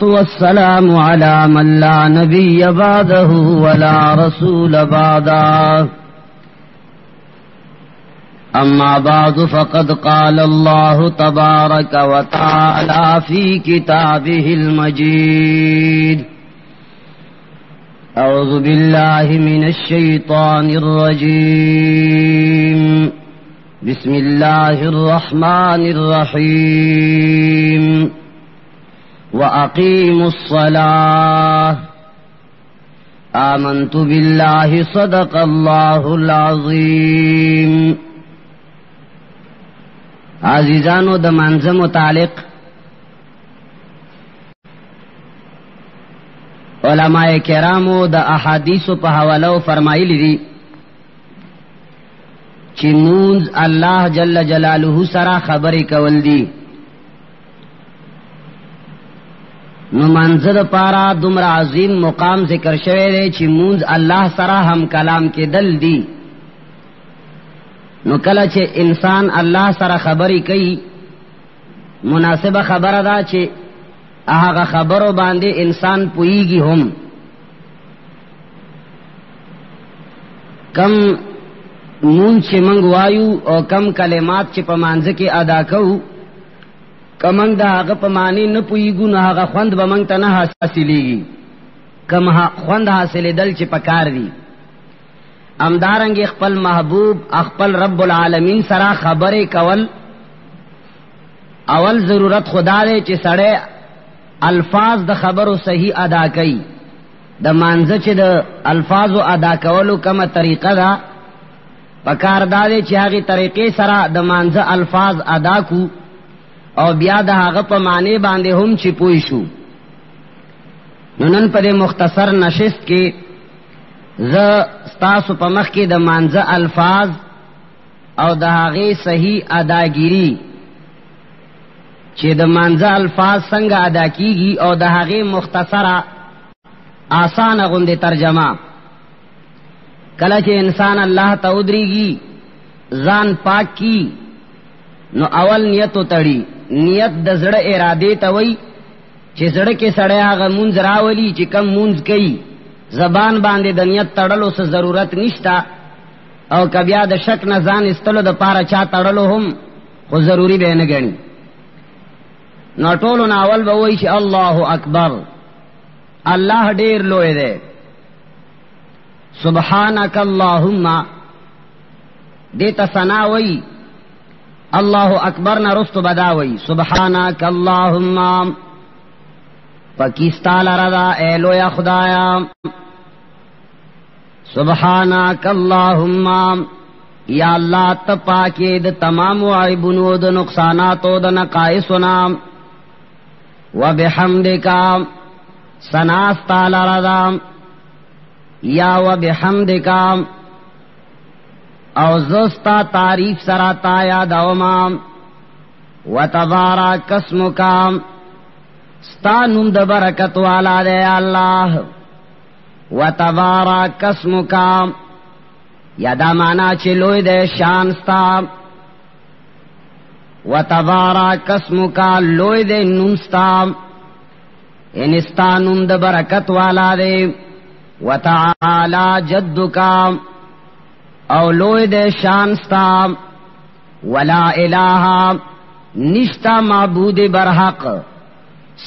والسلام على من لا نبي بعده ولا رسول بعده أما بعد فقد قال الله تبارك وتعالى في كتابه المجيد أعوذ بالله من الشيطان الرجيم بسم الله الرحمن الرحيم وأقيموا الصلاة آمنت بالله صدق الله العظيم. عزیزانو د منځ متعلق علماء کرامو د احادیث په حوالو فرمایلی دي چې مونږ الله جل جلاله سره خبرې کول دي. نو منځ پارا دومره عظیم مقام ذکر شوی دی چې مونږ الله سره هم کلام کې دل دي. نو کله چې انسان الله سره خبرې کوي مناسبه خبره ده چې هغه خبرو باندې انسان پوهیږي هم. کم مون چې منګ وایو او کم کلمات چې په مانځ کې ادا کوو کمنګ دا هغه په معنی نه پوهیږو نو هغه خوند به منګ ته نه حاصلېږي. کم خوند حاصلېدل چې پکار دي امدارنګ خپل محبوب خپل رب العالمین سره خبرې کول اول ضرورت خدا دې چې سړی الفاظ د خبرو صحیح ادا کوي. د مانځ چې د الفاظو ادا کولو کومه طریقه ده پکار دا دې چې هغه طریقې سره د مانځ الفاظ ادا کو او بیا د هغه په معنی باندې هم چې پوي شو. نو نن په مختصر نشست کې ز ستاسو په مخ کې د مانځ الفاظ او د هغه صحیح اداګيري چې د مانځ الفاظ څنګه ادا کیږي او د هغه مختصره آسان غوندې ترجمه. کله چې انسان الله ته ودرېږي ځان پاک کی نو اول نیت وتړي. نیت د زړه اراده ته وای چې زړه کې سړی هغه مونږ راولي چې کم مونږ کوي زبان باندې د نیت تړلو څه ضرورت نشتا او کبیا د شک نه ځان استلو د پاره چا تړلو هم خو ضروری به نه ګڼي. نو ټولو نه اول به وای چې الله اکبر الله ډیر لوی دی. سبحانك اللهم دیتا ثنا وای الله اکبر نه رستو بداوي سبحانك اللهم پاکستان لردا اے لویا خدایا سبحانك اللهم یا الله ته پاکي د تمام عیبونو د نقصاناتو د نقایصنا وبحمدک سناست لردا یا وبحمدک او زستا تعریف سراتا یا دوما وتبارک اسمک ستانم د برکت والا دے اللہ وتبارک اسمک یا دا مانا چلوی دے شان ستا وتبارک اسمک لوی دے نم ستا ان ستانم د برکت والا دے وتعالی جدک او لوی دے شان ستا ولا الہ نشتا معبود برحق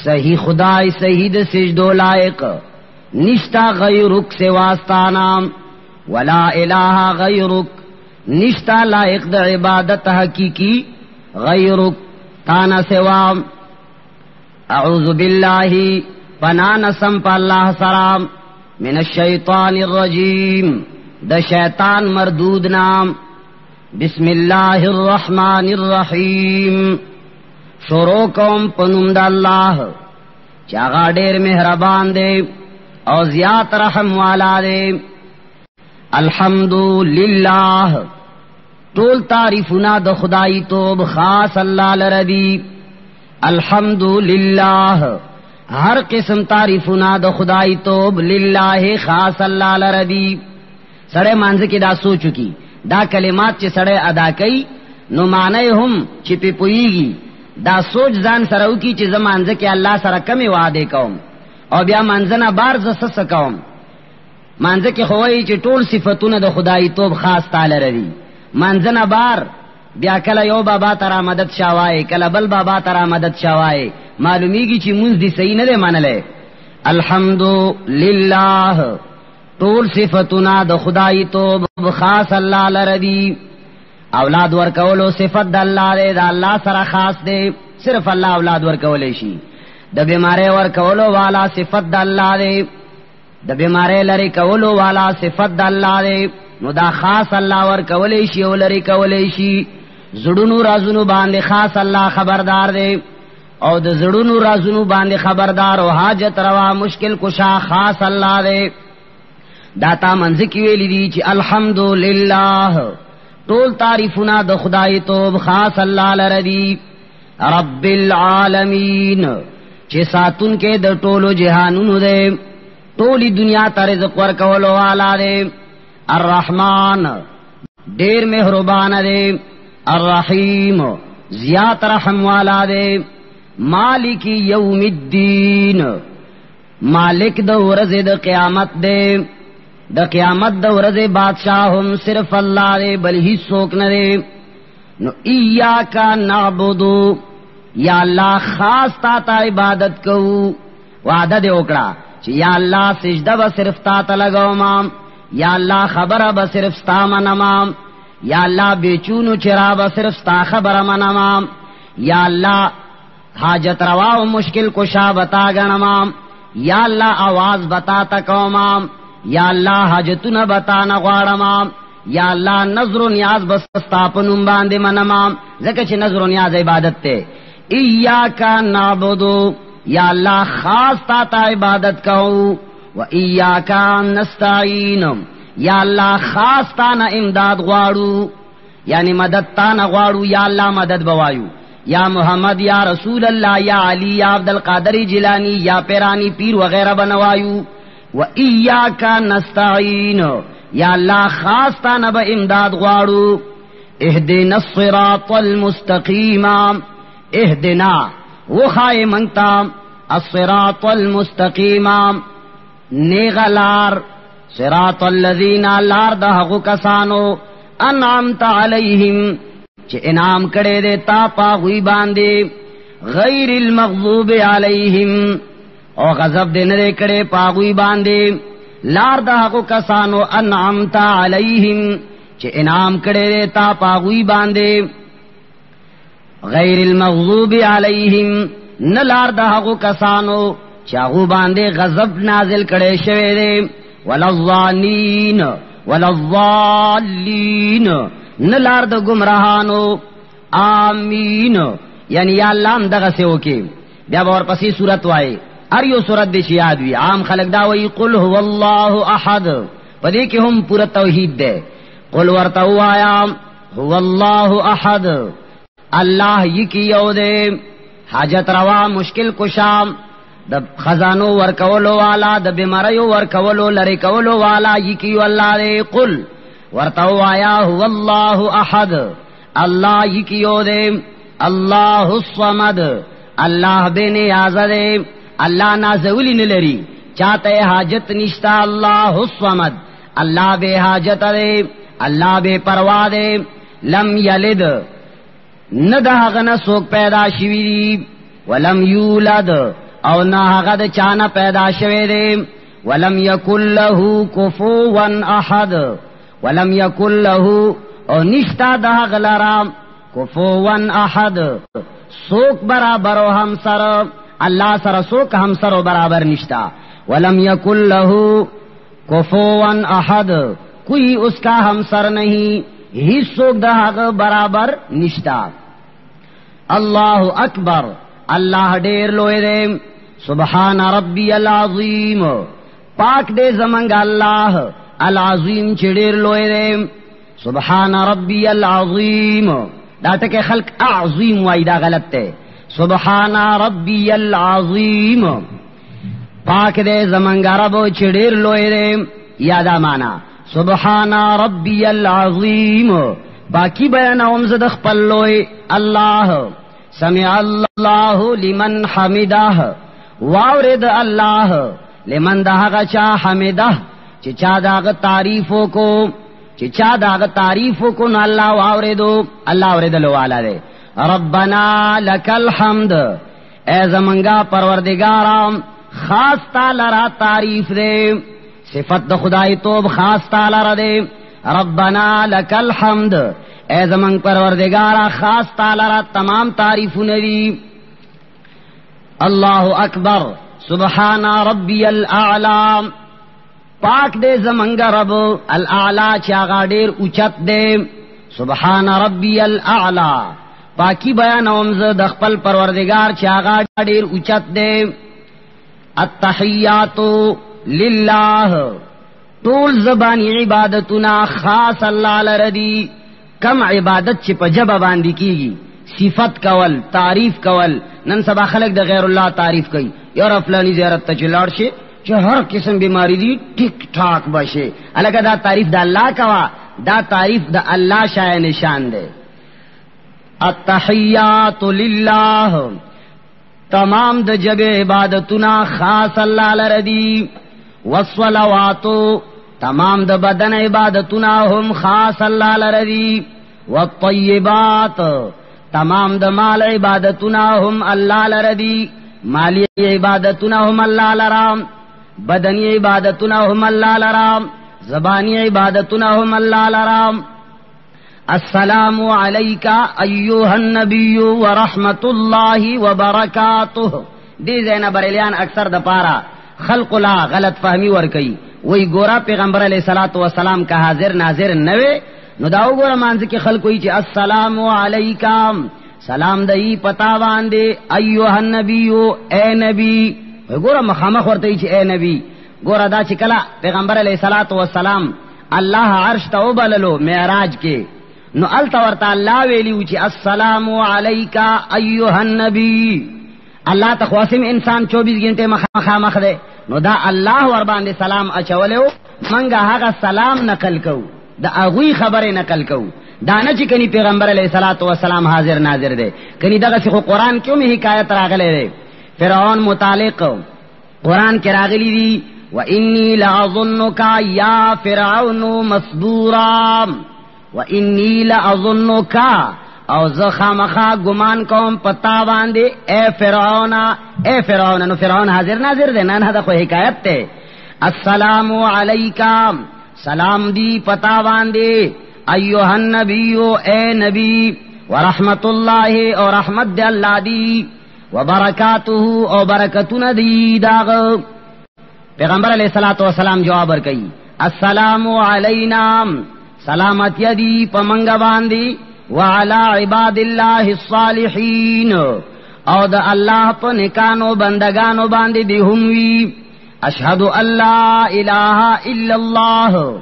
صحیح خدای صحیح د سجدو لائق نشتا غیرک سواستانا ولا الہ غیرک نشتا لائق د عبادت حقیقی غیرک تانا سوا. اعوذ باللہ پنانا سم پا اللہ سلام من الشیطان الرجیم د شیطان مردود نام. بسم اللہ الرحمن الرحیم شروع کوم پنوم د الله چاغا ډیر مهربان دی او زیات رحم والا دی. الحمدللہ ټول تعریفنا د خدای توب خاص الله لردی. الحمدللہ ہر قسم تعریفنا د خدای توب للہ خاص الله لردی. سړی مانځ کې دا سوچو کی دا کلمات چې سړی ادا کوي نو معنی هم چې په پویږي دا سوچ ځان سره وکي چې زمانځه کې الله سره کمی وعده کوم او بیا منځنه بار زسس کوم. منځه کې خوای چې ټول صفاتونه د خدای توب خاص تعالی لري. منځنه بار بیا کله یو بابا ترا مدد شاوای کله بل بابا ترا مدد شاوای معلومیږي چې مونږ دې صحیح نه دی منلې. الحمدلله ټول صفاتونه د خدای توب خاص الله لري. اولاد ورکولو صفت د الله دی، د الله سره خاص دی، صرف الله اولاد ورکولې شي. د بیماری ورکولو والا صفت د الله دی، د بیماری لري کولو والا صفت د الله دی. نو دا خاص الله ورکولې شي او لري کولې شي. زړونو رازونو باندې خاص الله خبردار دی او د زړونو رازونو باندې خبردار او حاجت روا مشکل کشا خاص الله دی. داتا منځ کې ویلې دي چې الحمدلله ټول تعریفونه د خدای توب خاص الله لري. رب العالمین چې ساتون کې د ټولو جهانونو دی، ټولي دنیا ته رزق ورکولو والا دی. الرحمن ډېر مهربان دی. الرحیم زیات رحم والا دی. مالک یوم الدین مالک د ورځې د قیامت دی. د قیامت د ورځې بادشاہ هم صرف الله دی، بل هیڅ څوک نه دی. نو ایاک نعبدو یا الله خاص تا ته عبادت کوو. وعده دی وکړه چې یا الله سجده به صرف تا ته لګوم، یا الله خبره به صرف ستا منم، یا الله بیچونو چرا به صرف ستا خبره منم، یا الله حاجت روا او مشکل کشا بتا غنم، یا الله आवाज بتا تکوم، یا الله حاجتونه بتا نه غواړم، یا الله نظر و نیاز بس ستا په نوم باندې منم، ځکه چې نظر و نیاز عبادت ته. ایاک نعبدو یا الله خاص تا ته عبادت کوو. و ایاک نستعین یا الله خاص تا نه امداد غواړو، یعنی مدد تا نه غواړو. یا الله مدد بوایو، یا محمد یا رسول الله یا علی یا عبدالقادر جیلانی یا پیرانی پیر وغیرہ بنوایو. و ایاک نستعین یا الله خاص تا نه به امداد غواړو. اهدنا الصراط المستقیم اهدنا وخای منتا الصراط المستقیم نیغلار صراط الذین لار د هغو کسانو انعمت علیہم چې انعام کړي دې تا پاغوی باندې غیر المغضوب علیہم او غضب دې نه کړي پاغوی باندې لار د هغو کسانو انعمت علیہم چې انعام کړي دې تا پاغوی باندې غیر المغضوب علیہم نه لار د هغو کسانو چې هغه باندې غضب نازل کړي شوی دی. ولظالین ولظالین نلار د گمراهانو. آمین یعنی یا الله هم دغه سیو کې بیا ور پسې صورت وای ار یو صورت دې یاد وی. عام خلق دا وای قل هو الله احد، پدې کې هم پورا توحید ده. قل ورته وایا هو الله احد الله یکی یو دې، حاجت روا مشکل کشام د خزانو ورکولو والا، د بیماریو ورکولو لری کولو والا یکی الله دې. قل ورته وایا هو الله احد الله یکی یو دې. الله الصمد الله بے نیاز دې، الله نازولی نه لري، چاته حاجت نشتا. الله الصمد الله بے حاجت دې، الله بے پروا دې. لم یلد نه د هغه نه څوک پیدا شوی دی، ولم یولد او نه هغه د چانه پیدا شوی دی. ولم یکن له کفوا احد ولم یکن له او نشتا د هغه لرا کفوا احد څوک برابر او همسر. الله سره څوک همسر او برابر نشتا. ولم یکن له کفوا احد کوئی اس کا همسر نہیں، هیڅ څوک د هغه برابر نشتا. الله اکبر الله ډیر لوی دی. سبحان ربی العظیم پاک دې زمنګ الله العظیم چې ډیر لوی دی. سبحان ربی العظیم دا ټکه خلق اعظیم وای دا غلط دی. سبحان ربی العظیم پاک دې زمنګ رب چې ډیر لوی دی. یادا معنا سبحان ربی العظیم باقی بیانوم زد خپل لوی الله سمع الله لمن حمده واورد الله لمن دهغه چا حمده چې چا داغه تعریفو کو چې چا داغه تعریفو کو نو الله واوردو الله اوردلو والا دی ربنا لك الحمد اے زمنگا پروردگارام خاص تعالی را تعریف دے صفت د خدای توب خاص تعالی را دے ربنا لك الحمد اے زمنگ پروردگارا خاص تعالی را تمام تعریفونه دي اللہ اکبر سبحان ربی الاعلی پاک دے زمنگ رب الاعلی چاگا دیر اوچت دے سبحان ربی الاعلی پاکی بیانوم ز د خپل پروردگار چاگا دیر اوچت دے التحیات للہ طول زبانی عبادتنا خاص اللہ لردی کم عبادت چې په جبه باندې کیږي صفت کول تعریف کول نن سبا خلق د غیر الله تعریف کوي یو فلانی زیارت ته چلاړ شي چې هر قسم بیماری دی ټیک ټاک بشه الګا دا تعریف د الله کوا دا تعریف د الله شای نشان دی التحیات لله تمام د جبه عبادتنا خاص الله لردی والصلوات تمام د بدن عبادتنا هم خاص الله لردی والطیبات تمام د مال عبادتنا هم الله لردی مالی عبادتنا هم الله لرام بدنی عبادتنا هم الله لرام زبانی عبادتنا هم الله لرام السلام علیک ایها النبی ورحمت الله وبرکاته دې زینا بریلیان اکثر د پارا خلق لا غلط فهمی ور کوي وی ګورا پیغمبر علیہ الصلوۃ والسلام کا حاضر ناظر نوے نو دا وګوره مانځ کې خلق وی چې السلام علیکم سلام دای پتا باندې ایها النبی اے نبی وګوره مخامخ ورته چې اے نبی ګوره دا چې کله پیغمبر علیہ الصلوۃ والسلام الله عرش ته وبللو معراج کې نو الته ورته الله ویلی چې السلام علیک ایها النبی الله تخواسم انسان 24 غنټه مخامخ ده نو دا الله ور باندې سلام اچولیو منګه هغه سلام نقل کو دا اغوی خبره نقل کو دا نه چې کني پیغمبر علیہ الصلوۃ والسلام حاضر ناظر ده کني دغه څه قرآن کې هم حکایت راغله ده فرعون متعلق قرآن کې راغلی دي و انی لاظنک یا فرعون مسبورا و انی لاظنک او زه خامخا ګمان کوم پتا باندې اے فرعون نو فرعون حاضر ناظر ده نه دا خو حکایت ته السلام علیکم سلام دی پتا باندې ایها النبی اے نبی ورحمت الله او رحمت دی الله دی وبرکاته او برکتونه دی داغ پیغمبر علیہ الصلوۃ والسلام جواب ورکړي السلام علینا سلامتی دی پمنګ باندې وعلى عباد الله الصالحین او د الله په نیکانو بندگانو باندې دی هم وی اشهد ان لا اله الا الله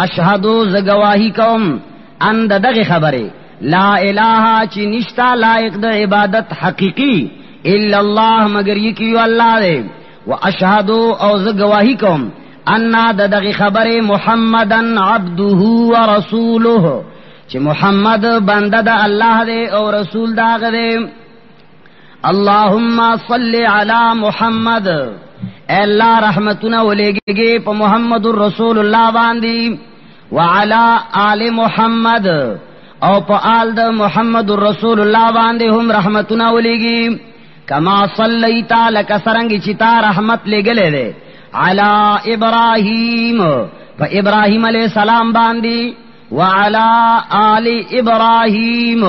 اشهد زگواہی کوم ان دغه خبره لا اله چې نشتا لایق د عبادت حقیقی الا الله مگر یکیو الله دی واشهد او زگواہی کوم ان دغه خبره محمدن عبده ورسوله چې محمد بنده د الله دی او رسول داغه دی اللهم صل علی محمد اے الله رحمتنا ولېږي په محمد رسول الله باندې وعلى آل محمد او په آل د محمد رسول الله باندې هم رحمتنا ولېږي کما صلیت لک سرنګ چې تا رحمت لګلې ده علی ابراهیم په ابراهیم علیہ السلام باندې وعلى آل ابراهیم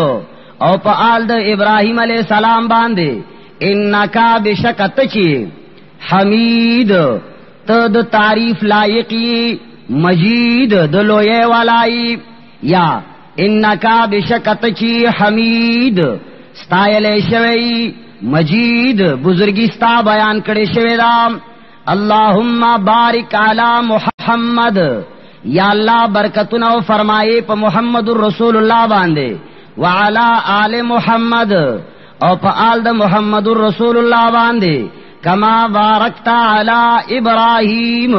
او په آل د ابراهیم علیہ السلام باندې انک بشکت چی حمید ته د تعریف لایقی مجید د لوی والای یا انک بشکت چی حمید ستایل شوی مجید بزرگی ستا بیان کړي شوی دا اللهم بارک علی محمد یا الله برکتونه فرمایي په محمد رسول الله باندې وعلى آل محمد او په آل د محمد رسول الله باندې کما بارکت علی ابراهیم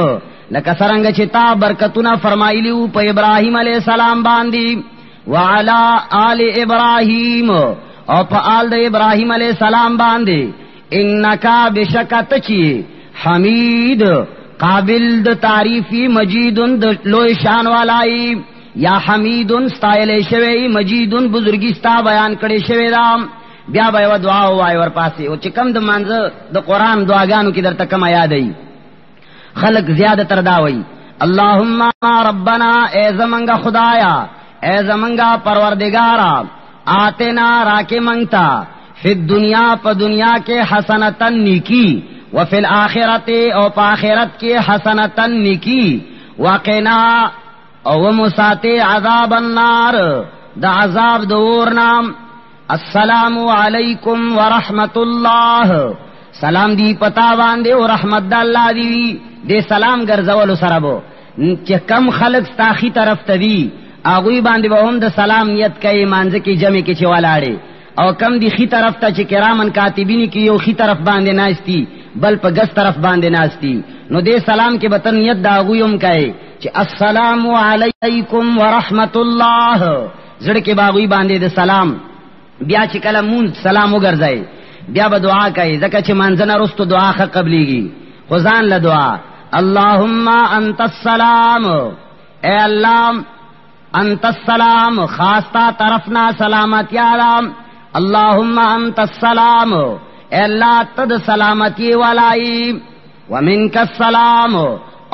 لکه څنګه چې تا برکتونه فرمایلیو په ابراهیم علیہ السلام باندې وعلى آل ابراهیم او په آل د ابراهیم علیہ السلام باندې انکا بشکت چی حمید قابل د تعریفی مجیدن د لوی شان والای یا حمیدن ستایل شوی مجیدن بزرگی ستا بیان کړي شوی دا بیا به دعا وای ور پاسه او چې کم د مانزه د قران دعاګانو کې درته کما یادای خلق زیاده تر دا وای اللهم ربنا اے زمنگا خدایا اے زمنگا پروردگارا آتنا راکے منگتا فی الدنیا پا دنیا کے حسنتن نیکی وفی الاخرت او پا آخرت کے حسنتن نیکی وقنا او مساتے عذاب النار دا عذاب دورنا السلام علیکم ورحمت اللہ سلام دی پتا باندے و رحمت دا اللہ دی دے سلام گرزولو سربو چې کم خلق ستاخی طرف تدی اغوی باندې به هم د سلام نیت کوي مانځ کې جمع کې چوالاړي او کم دی خي طرف ته چې کرامن کاتبین کې یو خي طرف باندې ناشتي بل په ګس طرف باندې ناشتي نو دې سلام کې به نیت دا اغوی هم کوي چې السلام علیکم ورحمت الله زړه کې باغوی باندې د سلام بیا چې کله مون سلام وګرځي بیا به دعا کوي ځکه چې مانځنه رستو دعا ښه قبليږي خو ځان له دعا اللهم انت السلام اے اللہ انت السلام خاصتا طرفنا سلامتی آرام اللهم انت السلام اے اللہ تد سلامتی والائی ومنک السلام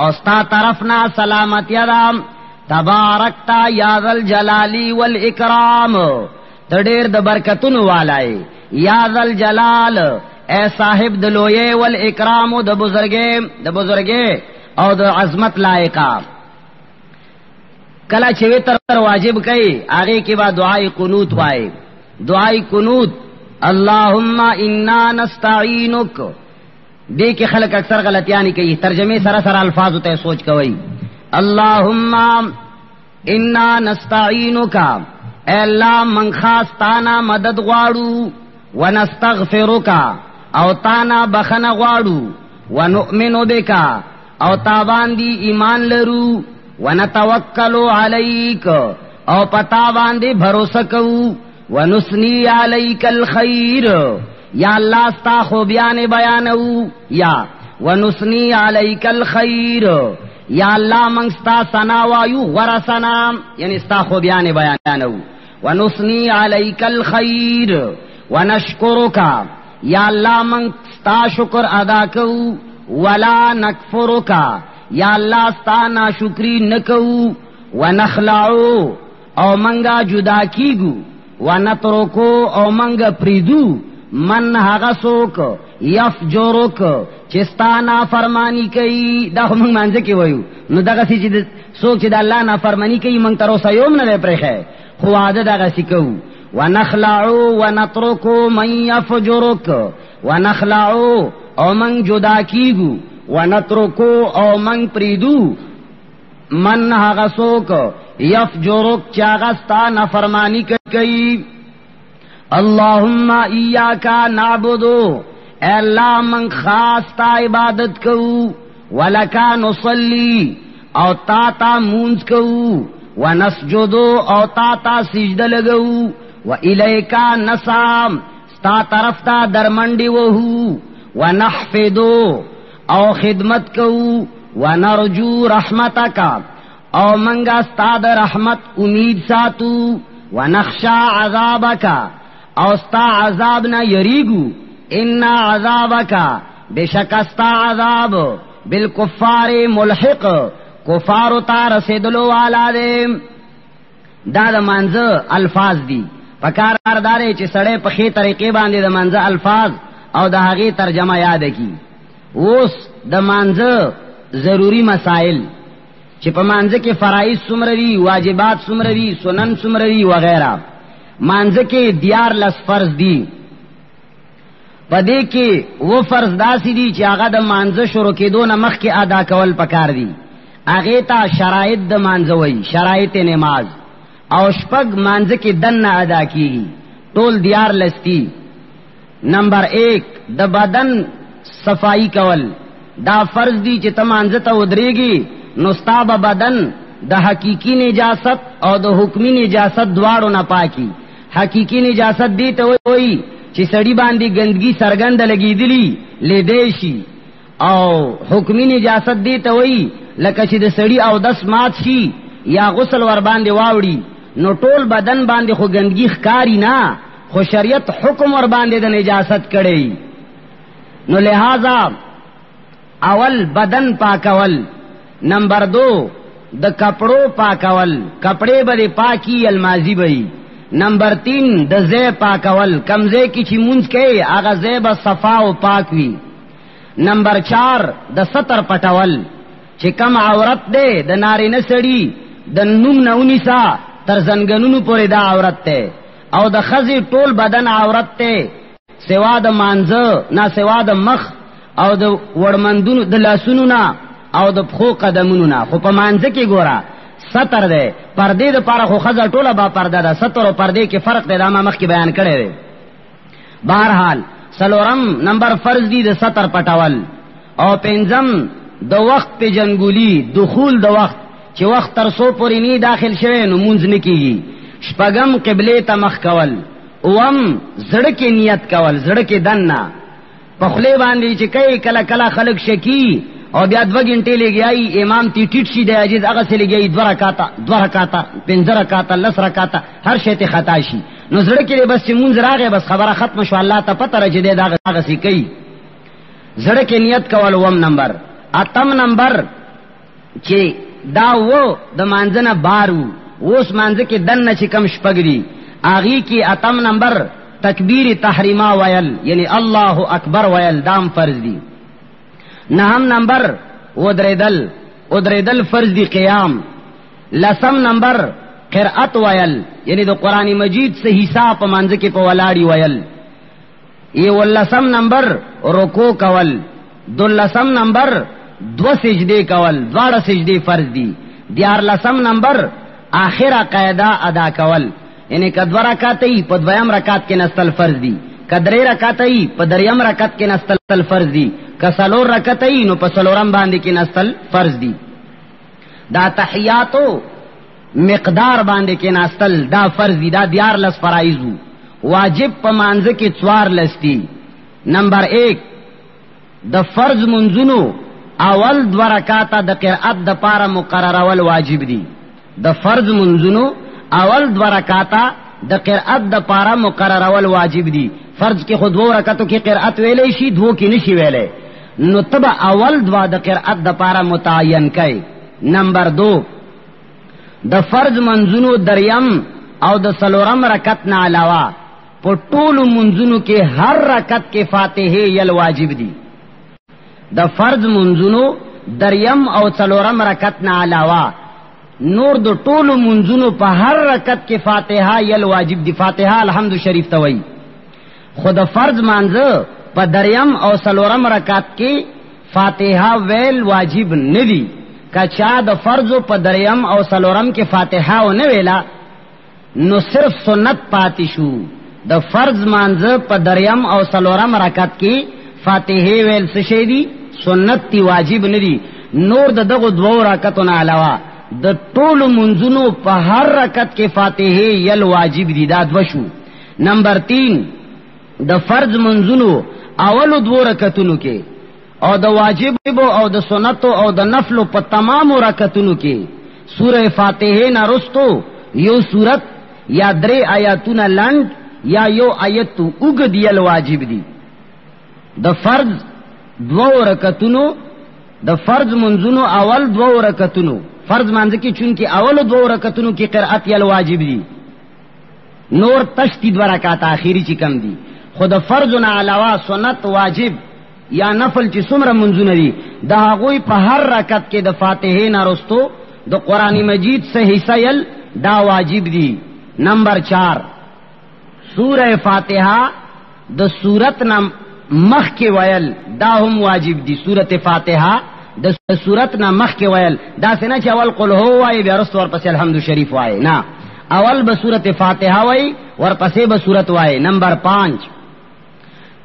اوستا طرفنا سلامتی آرام تبارکتا یا ذا الجلالی والاکرام تدیر د برکتون والائی یا ذا الجلال اے صاحب دلوئے والاکرام د بزرگے او د عظمت لائقا کلا چې وتر واجب کئ هغه کې با دعای قنوت وای دعای قنوت اللهم انا نستعینک دې کې خلک اکثر غلطیاں کوي ترجمه سره سره الفاظ ته سوچ کوي اللهم انا نستعینک اے الله من خاص تانا مدد غواړو ونستغفرک او تانا بخنه غواړو ونؤمنو بکا او تابان دی ایمان لرو ونتوکلو علیک او پتا باندې بھروسه کوو ونسنی علیک الخیر یا الله ستا خو بیانو یا ونسنی علیک الخیر یا الله من ستا ثنا وایو ورثنا یعنی ستا خو بیانو ونسنی علیک الخیر ونشکرک یا الله من ستا شکر ادا کوو ولا نکفرک یا الله ستا ناشکری نکو ونخلعو او منگا جدا کیگو ونترکو او منگا پریدو من هغه سوک یفجرک چستا نافرمانی کئی دا خو منگ مانزه کی ویو نو دغه سی چې سوک چې د الله نافرمانی کئی منگ تر اوسه یوم نه پرخه خو عاده دغه سی کو ونخلعو ونترکو من یفجرک ونخلعو او من جدا کیگو ونترکو او من پریدو من هغه سوک یفجرک چاغستا نافرمانی کئی اللهم ایاکا نعبدو اے اللہ من خاص تا عبادت کو ولکا نصلی او تا مونز کو ونسجدو او تا سجد لگو و الیکا نسام ستا طرف تا درمنڈی وہو ونحفدو او خدمت کو ونرجو رحمتکا او منگا ستا در رحمت امید ساتو ونخشا عذابکا او ستا عذاب نہ یریگو ان عذابکا بشکستا عذاب بالکفار ملحق کفار تا رسیدلو والا دے دا دا منزه الفاظ دی پکار دارے چې سڑے پخی طریقے باندې دا منزه الفاظ او دا هغه ترجمه یاد کی اوس د منزه ضروری مسائل چې په منزه کې فرایض څومره دي واجبات څومره دي سنن څومره دي وغیرہ منزه کې دیار لس فرض دي پدې کې و فرض داسې دي چې هغه د منزه شروع کېدو نه مخکې ادا کول پکار دي هغه ته شرایط د منزه وایي شرایط نماز او شپږ منزه کې دنه ادا کیږي ټول دیار لستی نمبر 1 د بدن صفائی کول دا فرض دی چې تمانځه ته ودرېږي نو ستاب بدن د حقیقی نجاست او د حکمی نجاست دواړو نه پاکي حقیقی نجاست دی ته وای چې سړی باندې گندگی سرګند لګیدلی لیدې شي، او حکمی نجاست دی ته وای لکه چې د سړی او دس مات شي یا غسل ور باندې واوړي نو ټول بدن باندې خو گندگی ښکاری نه، خو شریعت حکم ور باندې د نجاست کړي. نو لہذا اول بدن پاکول، نمبر 2 د کپڑو پاکول، کپڑے به پاکی المازی بئی. نمبر 3 د زی پاکول، کمزے کی چې مونږ کوي هغه زی به صفا او پاک وي. نمبر 4 د ستر پټول، چې کم عورت ده د نارینه سړي د نوم نه ونیسا تر زنګنونو پورې دا عورت ته، او د خزي ټول بدن عورت ته سوا د مانزه نه، سوا د مخ او د وړمندونو د لاسونو نه او د پخو قدمونو نه. خو په مانزه کې ګوره ستر ده، پردې د پاره خو خزه ټوله با پرده ده، ستر او پردې کې فرق دی، دا ما مخکې بیان کړی دی. بهرحال سلورم نمبر فرض دی د ستر پټول، او پنځم د وخت په جنګولي، دخول د وخت چې وخت تر سو پورې نه داخل شوه نو مونږ نه کیږي. شپږم قبله ته مخ کول، اوم زړه کې نیت کول، زړه کې دنه په خله باندې چې کوي کله کله خلق شکی او بیا 2 غنټې لګیای امام تی ټیټ شي د عجز هغه سره لګیای 2 رکعاته 15 رکعاته 10 رکعاته هر شی ته خطا شي. نو زړه کې بس چې مونږ راغې بس خبره ختم شو، الله ته پته راځي دا هغه سي کوي. زړه کې نیت کول اوم نمبر. اتم نمبر چې دا و د مانځنه بارو اوس مانځ کې دنه چې کم شپګري اغي کې اتم نمبر تکبیر تحریما ویل، یعنی الله اکبر ویل دام فرض دی. نهم نمبر ودریدل فرض دی قیام. لسم نمبر قرأت ویل، یعنی د قرآن مجید سے حساب منځ کې په ولاړی ویل. ولسم نمبر رکوع کول. دولسم نمبر 2 سجدے کول، 2 سجدے فرض دی. 14 نمبر آخر قاعده ادا کول، یعنی کدو رکعتای په دویم رکعت کې نستل فرض دی، کدرې رکعتای په دریم رکعت کې نستل فرض دی، کسلور رکعتای نو په سلورم باندې کې نستل فرض دی. دا تحیاتو مقدار باندې کې نستل دا فرض دی. دا 14 فرایض واجب په مانځ کې 14 دي. نمبر 1 د فرض منځونو اول 2 رکعات د قرأت د پاره مقررول واجب دي. د فرض منځونو اول 2 رکعات د قرأت د پاره مقررول واجب دي. فرض کې خود 2 رکعاتو کې قرأت ویلې شي، 2 کې نشي ویلې، نو تبع اول 2 د قرأت د پاره متعین کړي. نمبر 2 د فرض منځونو دریم او د سلورم رکعت نه علاوه په ټولو منځونو کې هر رکعت کې فاتحه یل واجب دي. د فرض منځونو دریم او سلورم رکعت نه علاوه نور د ټولو منځونو په هر رکعت کې فاتحه یل واجب دي. فاتحه الحمد شریف ته وایي. خود فرض مانځه په دریم او سلورم رکعت کې فاتحه ویل واجب نه دي. کچا د فرض په دریم او سلورم کې فاتحه و نه ویلا نو صرف سنت پاتې شو. د فرض مانځه په دریم او سلورم رکعت کې فاتحه ویل څه شي دي؟ سنت تی، واجب نه دي. نور د دغه 2 رکعتونو علاوه د ټولو منځونو په هر رکعت کې فاتحه یل واجب دي. دا 2 شو. نمبر 3 د فرض منځونو اولو 2 رکعتونو کې او د واجب او د سنت او د نفل په تمام رکعتونو کې سوره فاتحه نه رستو یو سورت یا 3 آیاتونه لند یا یو آیت اوږد یل واجب دي. د فرض 2 رکعتونو د فرض منځونو اول 2 رکعتونو فرض مانځ کې چون کې اول 2 رکعتونو کې قرأت یل واجب دي. نور تشتی 2 رکعات اخیری چې کم دي. خود فرضنا علاوه سنت واجب یا نفل چې څومره منځونه دي د هغوی په هر رکعت کې د فاتحه نه رستو د قرآن مجید سے حصہ یل دا واجب دي. نمبر 4 سورہ فاتحه د سورت نام مخ کې ویل دا هم واجب دي. سورت فاتحه د سورت نه مخ کې ویل دا څنګه چې اول قل هو وای بیا رست ورپسې الحمد شریف وای نه، اول به سورت فاتحه وای ورپسې به سورت وای. نمبر 5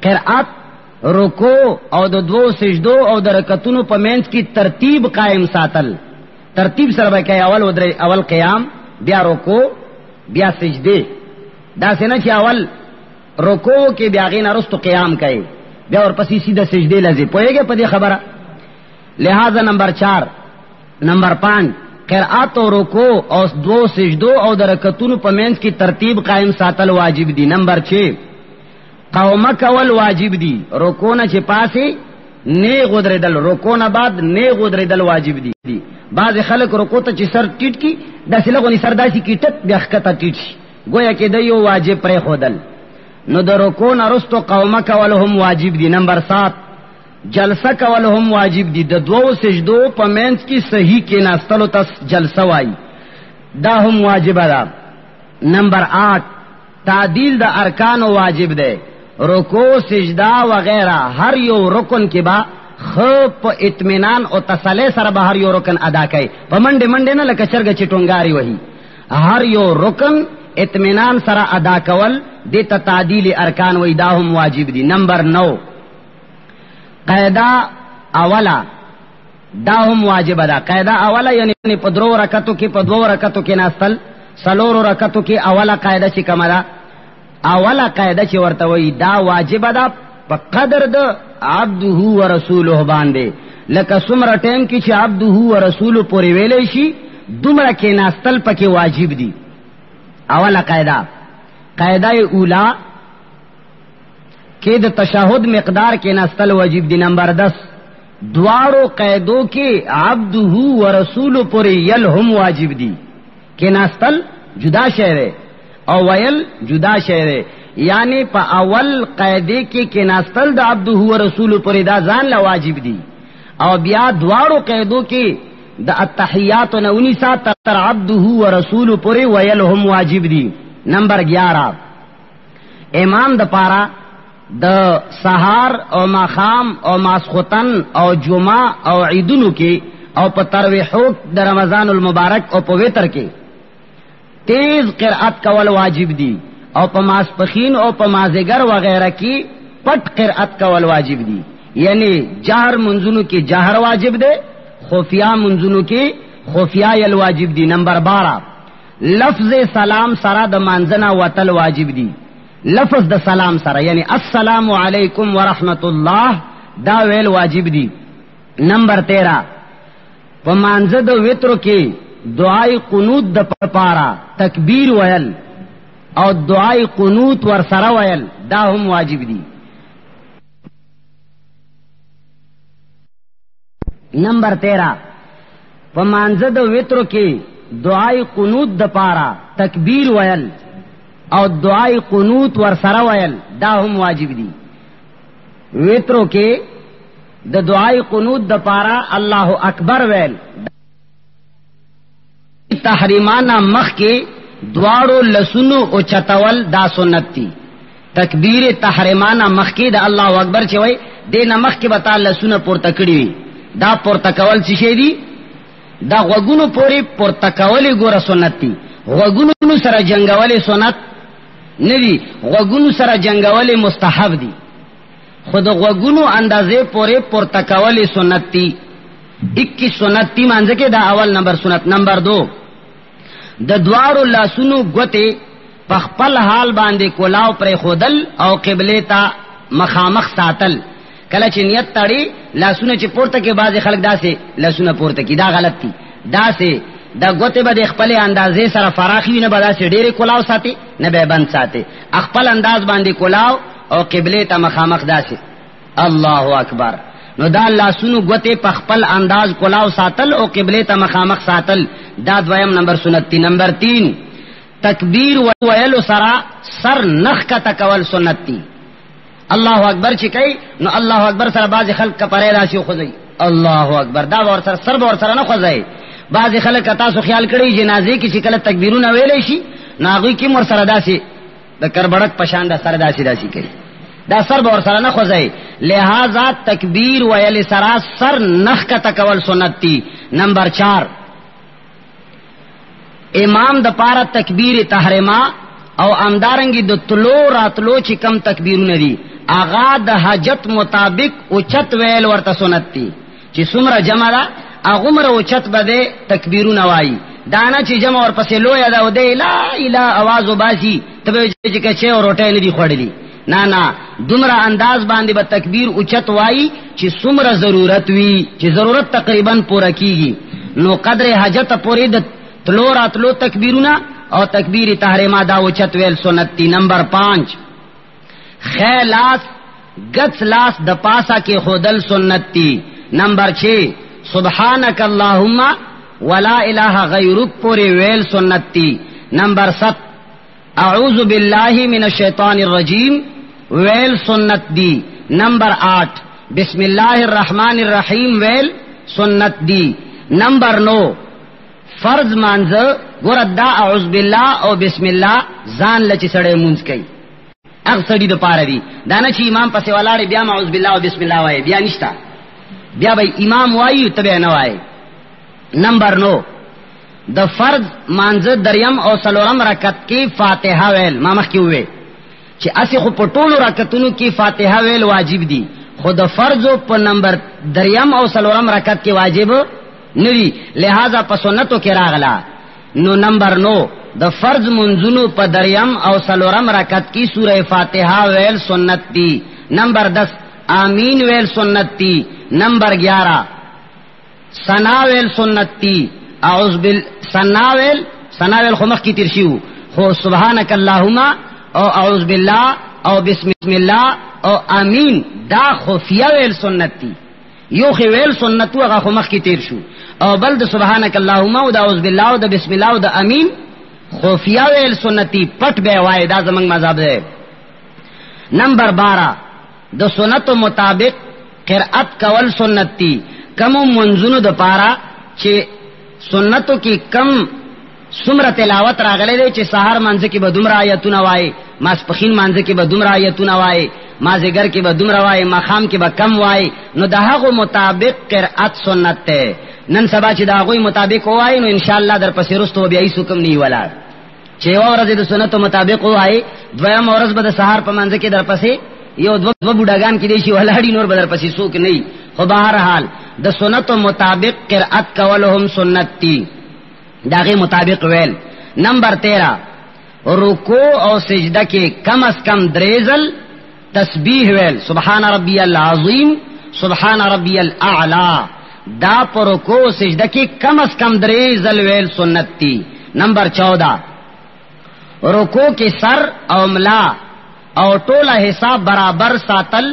قرأت، رکوع او د 2 سجدو او د رکعتونو په منځ کې ترتیب قائم ساتل. ترتیب سره به کوي، اول قیام، بیا رکوع، بیا سجده. دا سینه چې اول رکوع کې بیا غین رستو قیام کوي بیا ورپسې سیده سجده لذي پوهیږي په دې خبره. لہذا نمبر 4 نمبر 5 قرات او رکوع او دو سجدو او درکتونو په منځ کې ترتیب قائم ساتل واجب دي. نمبر 6 قومه کول واجب دي. رکوع نه چې پاسه نه غدردل رکوع نه بعد نه غدردل واجب دي. بعض خلک رکوع ته چې سر ټیټ کی داسې لغونی سرداسي کی ټټ بیا ښکته ټیټ شي گویا کې د یو واجب پرې خودل. نو د رکوع نه رستو قومه کول هم واجب دي. نمبر 7 جلسه کول هم واجب دي. د دوو سجدو په منځ کې صحیح کې ناستلو ته جلسه وای دا هم واجب ده. نمبر 8 تعدیل د ارکان واجب ده. رکوع سجدا وغیرہ ہر یو رکن کې با خپ اطمینان او تسلی سره به هر یو رکن ادا کړي. په منډه منډه نه لکه چرګ چې ټونګاري وਹੀ هر یو رکن اطمینان سره ادا کول د تعدیل ارکان وې دا هم واجب دي. نمبر 9 قاعده اوله دا هم واجب ده. قاعده اوله یعنی په درو رکعتو کې په دوو رکعتو کې ناستل سلور رکعتو کې اوله قاعده چې کومه ده اوله قاعده چې ورته وې دا واجب ده په قدر د عبده ورسوله باندې لکه څومره ټیم کې چې عبده ورسوله پورې ویلې شي دومره کې ناستل پکې واجب دي. اوله قاعده اوله کې د تشهود مقدار کې ناستل واجب دي. نمبر 10 دواړو قاعدو کې عبده ورسوله پورې یل هم واجب دي. کې ناستل جدا شی او ویل جدا شی یعنی په اول قاعده کې ناستل د عبده ورسوله پورې دا ځان لا واجب دي او بیا دواړو قاعدو کې د التحیات و 19 تر عبده ورسوله پورې ویل هم واجب دي. نمبر 11 امام د پارا د سحر او ماخام او ماسختن او جمعه او عیدونو کې او په تراویحو د رمضان المبارک او په وتر کې تیز قرأت کول واجب دي او په ماسپخین او په مازیګر وغیرہ کې پټ قرأت کول واجب دي. یعنی جهر منځونو کې جهر واجب ده خفیا منځونو کې خفیا یل واجب دي. نمبر 12 لفظ سلام سره د مانځنه وتل واجب دي. لفظ د سلام سره یعنی السلام علیکم ورحمت الله دا ویل واجب دي. نمبر 13 په مانځه د وتر کې دعای قنوت د پاره تکبیر ویل او دعای قنوت ور سره ویل دا هم واجب دي. نمبر 13 په مانځه د وتر کې دعای قنوت د پاره تکبیر ویل او دعای قنوت ور سره ویل دا هم واجب دي. وتر کې د دعای قنوت د پاره الله اکبر ویل تحریمانا مخ کې دواړو لسونو او چتول دا سنت دي. تکبیر تحریمانا مخ کې د الله اکبر چې وای دینه مخ کې بتا لسونه پورته کړی دا پورته کول څه شي دي دا غوګونو پوری پورته کول ګوره سنت دي. غوګونو سره جنگول سنت نه دي غوګونو سره جنگول مستحب دي. خود غوګونو اندازې پوری پورته کول سنت دي. 21 سنت دي مانځه کې دا اول نمبر سنت. نمبر 2 د دوارو لاسونو غوته په خپل حال باندې کولاو پر خودل او قبله ته مخامخ ساتل. کله چې نیت تړي لاسونه چې پورته کې بعضی خلک داسې لاسونه پورته کی دا غلط دي. داسې دا غوته به خپل اندازې سره فراخي نه بدا سي ډېر کولاو ساتي نه به بند ساتي خپل انداز باندې کولاو او قبله ته مخامخ داسې الله اکبر. نو دا لاسونو غوته په خپل انداز کولاو ساتل او قبله ته مخامخ ساتل دا دویم نمبر سنت دی. نمبر 3 تکبیر ویلو سره سر نخ کا تکول سنت دی. الله اکبر چې کوي نو الله اکبر سره باز خلک کپاره راشي خوځي الله اکبر دا ور سره سر ور سره نه خوځي. باز خلک تاسو خیال کړی جنازې کې چې کله تکبیرونه ویلې شي ناغوي کې مر سره داسي د کربړک پشان د سره داسي کوي دا سر ور سره نه خوځي. لہذا تکبیر ویل سره سر نخ کا تکول سنت دی. نمبر 4 امام د پاره تکبیر تحریما او امدارنګي د طلوع راتلو چې کم تکبیرونه دي اغا د حاجت مطابق اوچت ویل ورته سنت دي. چې څومره جمع ده اغمره اوچت بده تکبیرونه وایي دانا چې جمع ورپسې لوی ده او د لا اله आवाज وباسي تبه چې کچه او روټه نه دی خوړلی نه نه دومره انداز باندې به تکبیر اوچت وای چې څومره ضرورت وي چې ضرورت تقریبا پوره کیږي نو قدر حاجت پورې د تلو راتلو تکبیرونه او تکبیر تحریمه دا اوچت ویل سنت دی. نمبر 5 خیلاس گچ لاس د پاسا کې خودل سنت دی. نمبر 6 سبحانك اللهم ولا اله غیرک پورې ویل سنت دی. نمبر 7 اعوذ باللہ من الشیطان الرجیم ویل سنت دی. نمبر 8 بسم اللہ الرحمن الرحیم ویل سنت دی. نمبر 9 فرض مانځ وردا اعوذ باللہ او بسم اللہ ځان لچ سړې مونږ کوي اغه سړي د پاره دی دانه چې امام پسې ولاړ بیا اعوذ باللہ او بسم اللہ وای بیا نشتا بیا به امام وایي تبه نه وای. نمبر 9 د فرض مانځ دریم او سلورم رکعت کې فاتحه ویل ما مخ کې وې چې اسی خو په ټولو رکعتونو کې فاتحه ویل واجب دي خو د فرض په نمبر دریم او سلورم رکعت کې واجب ندی لہذا په سنتو کې راغلا. نو نمبر 9 د فرض منځونو په دریم او سلورم رکعت کې سورہ فاتحه ویل سنت دی. نمبر 10 آمین ویل سنت دی. نمبر 11 ثنا ویل سنت دی. اعوذ ثنا ویل خو مخ کی ترشیو خو سبحانك اللهم او اعوذ بالله او بسم الله او امین دا خفیه ویل سنت دی. یو خو ویل سنت هغه خو مخ کی تیر شو او بل د سبحانك اللهم او د اعوذ بالله او د بسم الله او د امین خفیه ویل سنتی پټ به وای دا زمنګ مذهب دی. نمبر 12 د سنتو مطابق قرأت کول سنت دی. کم منځونو د پاره چې سنتو کې کم سمره تلاوت راغلي دي چې سحر منځ کې به دومره آیتونه وای ماسپخین منځ کې به دومره آیتونه وای مازیګر کې به دومره وای ماخام کې به کم وای نو دغه مطابق قرأت سنت ده. نن سبا چې دغه مطابق وای نو ان شاء الله در پسې رستو بیا هیڅ حکم نه ولا چې ورځ د سنتو مطابق وای دویم ورځ به د سحر په منځ کې در پسې یو دو بوډاګان کې دي شي ولاړی نور به در پسې سوک نه خو بهر حال د سنتو مطابق قرأت کولهم سنت دی داغه مطابق ویل. نمبر 13 رکوع او سجده کې کم از کم دریزل تسبیح ویل سبحان ربی العظیم سبحان ربی الاعلی دا پر رکوع سجده کې کم از کم دریزل ویل سنت دی. نمبر 14 رکوع کې سر او ملا او ټوله حساب برابر ساتل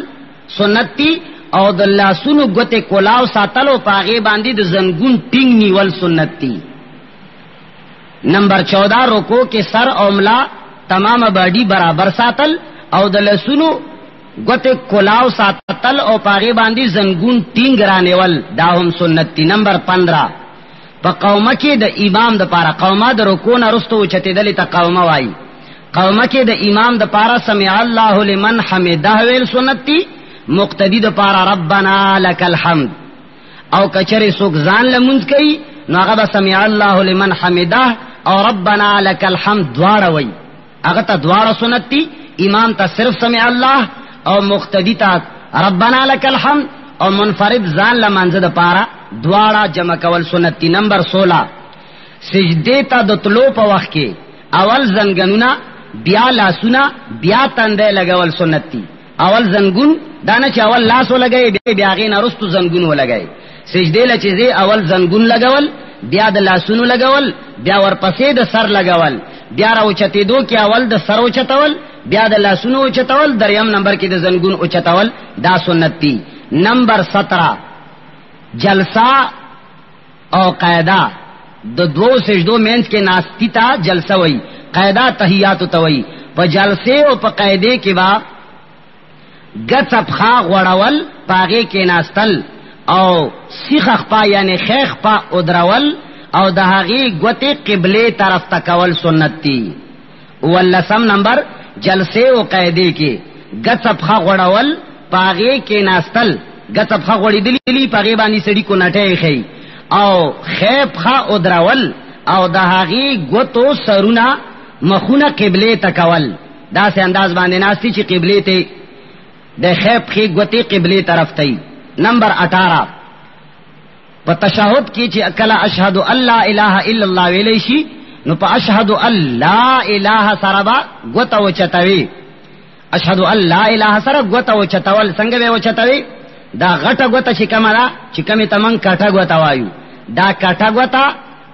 سنت دی او د لاسونو ګوته کولاو ساتلو پاغه باندې د زنګون ټینګ نیول سنت دی. نمبر 14 رکوع کې سر او ملا تمام باډي برابر ساتل او د لاسونو ګوته کولاو ساتل او پاغه باندې زنګون ټینګ رانیول دا هم سنت دی. نمبر 15 په قومه کې د امام د پاره قومه د رکوع نه رستو چته دلی ته قومه وای قومه کې د امام د پاره سمع الله لمن حمده ویل سنت دی. مقتدی د پارا ربنا لك الحمد او کچری سوک ځان لمونځ کوي نو هغه سمع الله لمن حمده او ربنا لك الحمد دواړه وای هغه ته دواړه سنت دي. امام ته صرف سمع الله او مقتدی ته ربنا لك الحمد او منفرد ځان لمانځه د پارا دواړه جمع کول سنت دي. نمبر 16 سجده ته د تلو په وخت کې اول زنګنونه بیا لاسونه بیا تندې لګول سنت دي. اول زنګون دانه چې اول لاس ولګي بیا غي نه رستو زنګون ولګي سجده لچې اول زنګون لګول بیا د لاسونو لګول بیا ورپسې د سر لګول بیا راوچتې دو کې اول د سر اوچتول بیا د لاسونو اوچتول دریم نمبر کې د زنګون اوچتول دا سنت دي. نمبر 17 جلسه او قاعده د دوو سجدو مینس کې ناستی تا جلسه وای قاعده تحیات تو وای په جلسه او په قاعده کې با گت اپخا غوڑول پاگے کے ناستل او سیخ اخپا یعنی خیخ پا ادرول او دہاغی گوتے قبلے طرف تکول سنت تی. واللسم نمبر جلسے و قیدے کے گت اپخا غوڑول پاگے کے ناستل گت اپخا غوڑی دلی پاگے بانی سڑی کو نٹے خی او خیب خا ادرول او دہاغی گوتو سرونا مخونا قبلے تکول دا سے انداز باندے ناستی چی قبلے تے د خیب خی گوتی قبلی طرف تی. نمبر 18 په تشهود کې چې کله اشهد الله اله الا الله ویلی شي نو په اشهد الله اله سره با غوته وچتوي اشهد الله اله سره غوته وچتول څنګه به وچتوي دا غټه غوته چې کومه ده چې کومه تمن کټه غوته وایو دا کټه غوته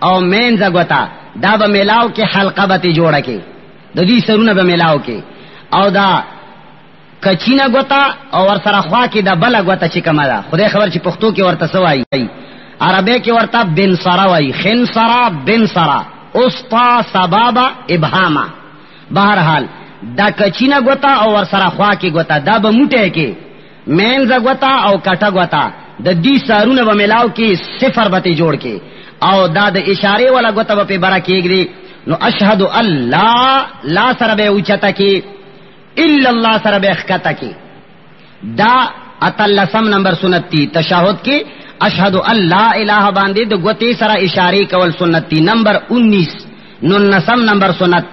او مینځه غوته دا به ملاو کې حلقه به جوړه کې د دې سرونه به ملاو کې او دا کچینه غوته او ور سره خوا کې دا بل غوته چې کومه ده خدای خبر چې پښتو کې ورته سوای عربی کې ورته بن سرا وای خن سرا بن سرا استا سبابا ابهاما بہرحال دا کچینه غوتا او ور سره خوا کې غوتا دا به موټه کې مینځ غوتا او کټه غوتا د دې سارونه به ملاو کې صفر به جوړ کې او دا د اشاره ولا غوتا په برا کېږي نو اشهد الله لا سره به اوچتا کې الا الله سره به خکتا کې دا اتلسم نمبر سنت تی تشهود کې اشهد الله اله باندې د غوتی سره اشاره کول سنت تی نمبر 19 نمبر سنت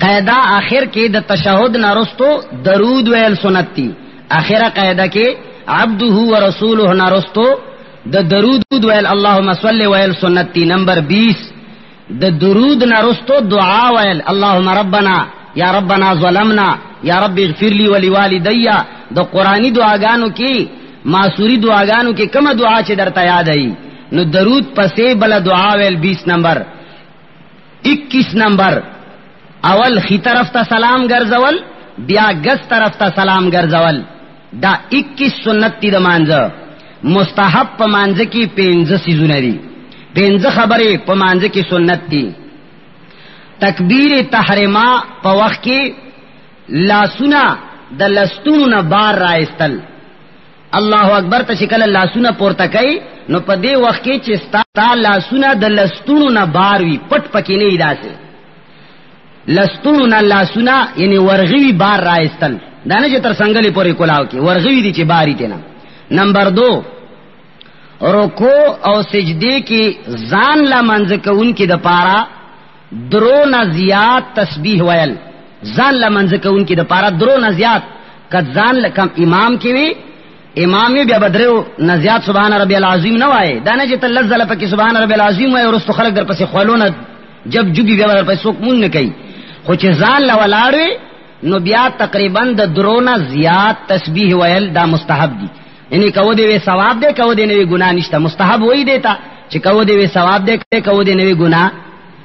قاعده اخر کې د تشهود نارستو درود ویل سنت تی اخره قاعده کې عبده ورسوله نارستو د درود ویل اللهم صل ویل سنت تی نمبر 20 د درود نارستو دعا ویل اللهم ربنا یا ربنا ظلمنا یا رب اغفر لي ولوالدي د قرآنی دعاګانو کې معصوری دعاګانو کې کومه دعا چې درته یاد ای نو درود پسې بل دعا ویل 20 نمبر 21 نمبر اول خي طرف ته سلام ګرځول بیا ګس طرف ته سلام ګرځول دا 21 سنت دي د مانځه مستحب په مانځه کې 15 سيزونه دي 15 خبره په مانځه کې سنت دي تکبیر تحریما په وخت کې لاسونه د لستونو نه بار راایستل الله اکبر ته شکل لاسونه پورته کوي نو په دې وخت کې چې ستا لاسونه د لستونو نه بار وي پټ پکې نه داسې لستونو نه لاسونه یعنی ورغوي بار راایستل دا نه چې تر څنګه پورې کولاو کې ورغوي دي چې باری تینا نمبر 2 رکوع او سجدي کې ځان لا منځ کوون کې د پاره درو نه زیات تسبیح ویل ځان لا منځ کوون کې د پاره درو نه زیات کله ځان لکم امام کې وی امامي بیا بدرو نزيات سبحان ربي العظیم نه وای دا نه چې تلزل پکې سبحان ربي العظیم وای ورستو خلک در پسې خولونه جب جوبي بیا در پسې څوک مونږ نه کوي خو چې ځان لا ولاړوي نو بیا تقریبا د درونه زیات تسبیح ویل دا مستحب دي یعنی کو دې وی ثواب دې کو دې نه وی ګناه نشته مستحب وای دیتا چې کو دې وی ثواب دې کو دې نه وی ګناه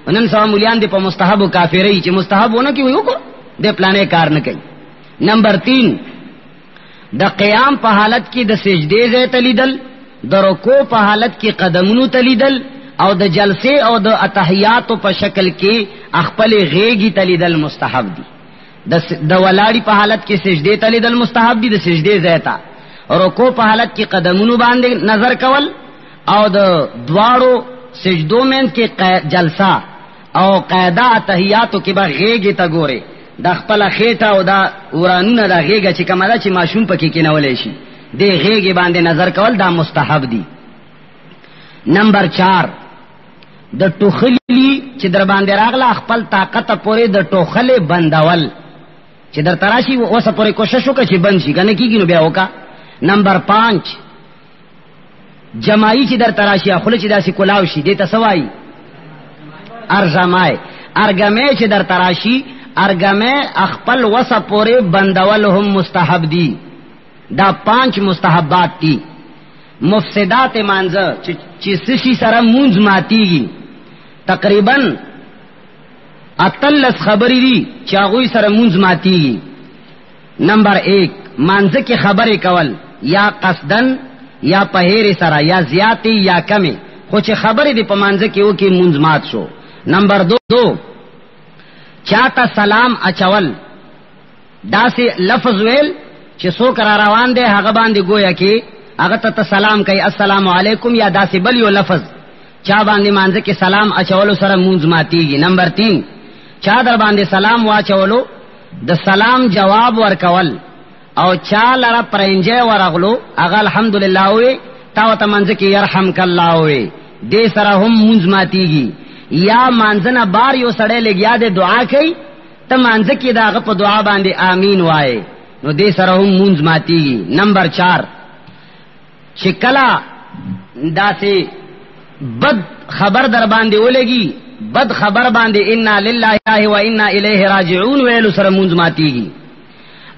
ونن سوا مليان دې په مستحب کافرای چې مستحب ونه کی ویو کو دې پلانې کار نه کوي نمبر 3 د قیام په حالت کې د سجدې ځای تلیدل د رکوع په حالت کې قدمونو تلیدل او د جلسه او د اتحیات په شکل کې خپل غیږی تلیدل مستحب دي د ولاړی په حالت کې سجدې تلیدل مستحب دي د سجدې ځای ته رکوع په حالت کې قدمونو باندې نظر کول او د دواړو سجدو مین کې جلسه او قاعده اتحیاتو کې به غیږی ته ګوره د خپل خېټه او دا ورانونه د غیږه چې کومه ده چې ماشوم پکې کېنولې شي د غیږه باندې نظر کول دا مستحب دي نمبر 4 د ټوخلی چې در باندې راغله خپل طاقت پورې د ټوخله بندول چې در تراشي اوسه پورې کوشش وکړي چې بند شي کنه کیږي نو بیا وکا نمبر 5 جماعي چې در تراشي خپل چې داسې کولاو شي دې تسوای ارجمای ارګمې چې در تراشي ارګمه خپل وسه پورې بندول هم مستحب دي دا 5 مستحبات دي مفسدات مانزه چې سشي سره مونږ ماتيږي تقریبا اتلس خبرې دي چې هغه سره مونږ ماتيږي نمبر 1 مانزه کې خبرې کول یا قصدن یا په هېر سره یا زیاتی یا کمی خو چې خبرې دي په مانزه کې وکي مونږ مات شو نمبر 2 چاته سلام اچول داسې لفظ ویل چې څوک را روان دی هغه باندې گویا کې هغه ته سلام کوي السلام علیکم یا داسې بل یو لفظ چا باندې مانځه کې سلام اچولو سره مونږ ماتيږي نمبر 3 چا در باندې سلام واچولو د سلام جواب ورکول او چا لره پرنجه ورغلو هغه الحمدلله وي تا ته مانځه کې يرحمک الله وي دې سره هم مونږ ماتيږي یا مانځنه بار یو سړی لګیا دې دعا کوي ته مانځه کې داغه په دعا باندې امين وای نو دې سره هم مونږ ماتيږي نمبر 4 چې کلا داسې بد خبر در باندې ولګي بد خبر باندې انا لله و انا الیه راجعون ویلو سره مونږ ماتیږي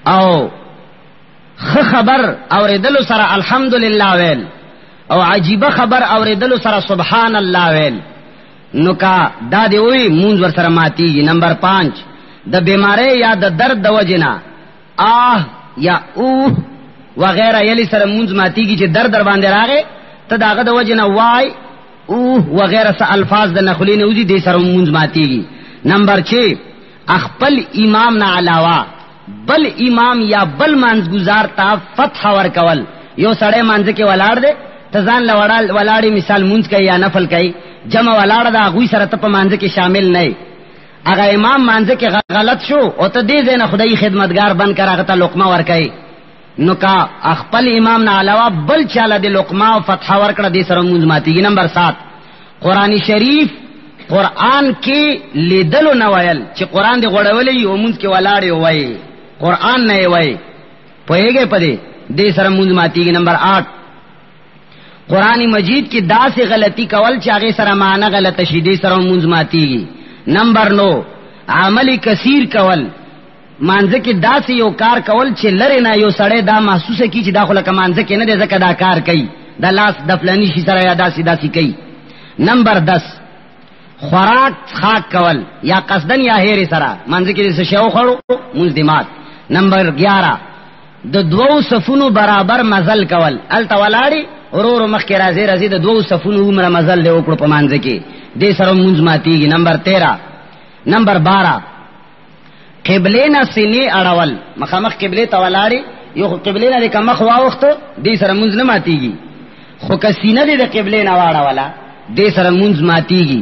او خبر اوریدلو سره الحمدلله ویل او عجیب خبر اوریدلو سره سبحان الله ویل نو کا دا دی وی مونږ ور سره ماتیږي. نمبر 5 د بیماری یا د درد د وجنا یا اوه وغیرہ یلی سره مونږ ماتیږي چې درد در باندې راغې ته داغه د وجنا وای اوه وغیرہ س الفاظ د نخلین اوږي دې سره مونږ ماتیږي. نمبر 6 خپل امام نه علاوه بل امام یا بل منځګزار ته فتح ور کول. یو سړی منځ کې ولاړ دی تزان ولاړی مثال مونږ کوي یا نفل کوي جمع ولاړ دا غوي سره ته په منځ کې شامل نه اگر امام منځ کې غلط شو او ته دې زنه خدای خدمتگار بن کر هغه ته لقمه ور کوي نو کا خپل امام نه علاوه بل چاله د لقمه او فتح ور کړه دې سره مونږ ماتيږي. نمبر 7 قرآن شریف قرآن کې لیدلو نه ویل چې قرآن دې غوړولې او مونږ کې ولاړې وای قرآن نه وای پوهیږي پدې دې سره مونږ ماتيږي. نمبر 8 قرآن مجید کی دا سے غلطی کول چاگے سره معنی غلط شیدی سره مونږ ماتیږي. نمبر 9 عمل کثیر کول مانځه کې دا سے یو کار کول چې لره نه یو سړی دا محسوسه کی چې دا خلک مانځه کې نه دې زکه دا کار کوي دا لاس د فلانی شي سره یا داسي کوي. نمبر 10 خوراک خاک کول یا قصدن یا هېر سره مانځه کې څه شاو خړو مونږ دماغ. نمبر 11 د دوو صفونو برابر مزل کول الته ولاړی ورور مخ کې راځي د دوو صفونو عمر مزل له وکړو په مانځ کې دې سره مونږ ماتيږي. نمبر 13 نمبر 12 قبله نه سینې اړول مخامخ قبله ته ولاړی یو قبله نه د مخ واوخته دې سره مونږ نه ماتيږي خو که سینې د قبله نه واړولا دې سره مونږ ماتيږي.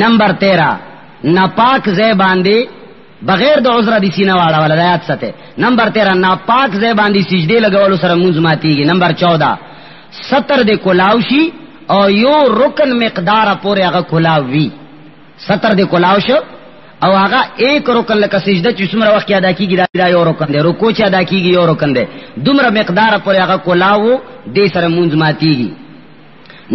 نمبر 13 ناپاک ځای باندې بغیر د عذر دي سینه واړولا د یاد ساته. نمبر 13 ناپاک ځای باندې سجدي لګولو سره مونږ ماتيږي. نمبر 14 ستر دے کلاوشی او یو رکن مقدار پورے هغه کلاوی ستر دے کلاوش او هغه ایک رکن لکه سجده چې څومره وخت ادا کیږي دا یو رکن دی رکوع چې ادا کیږي یو رکن دی دومره مقدار پورے هغه کلاو دې سره مونږ ماتيږي.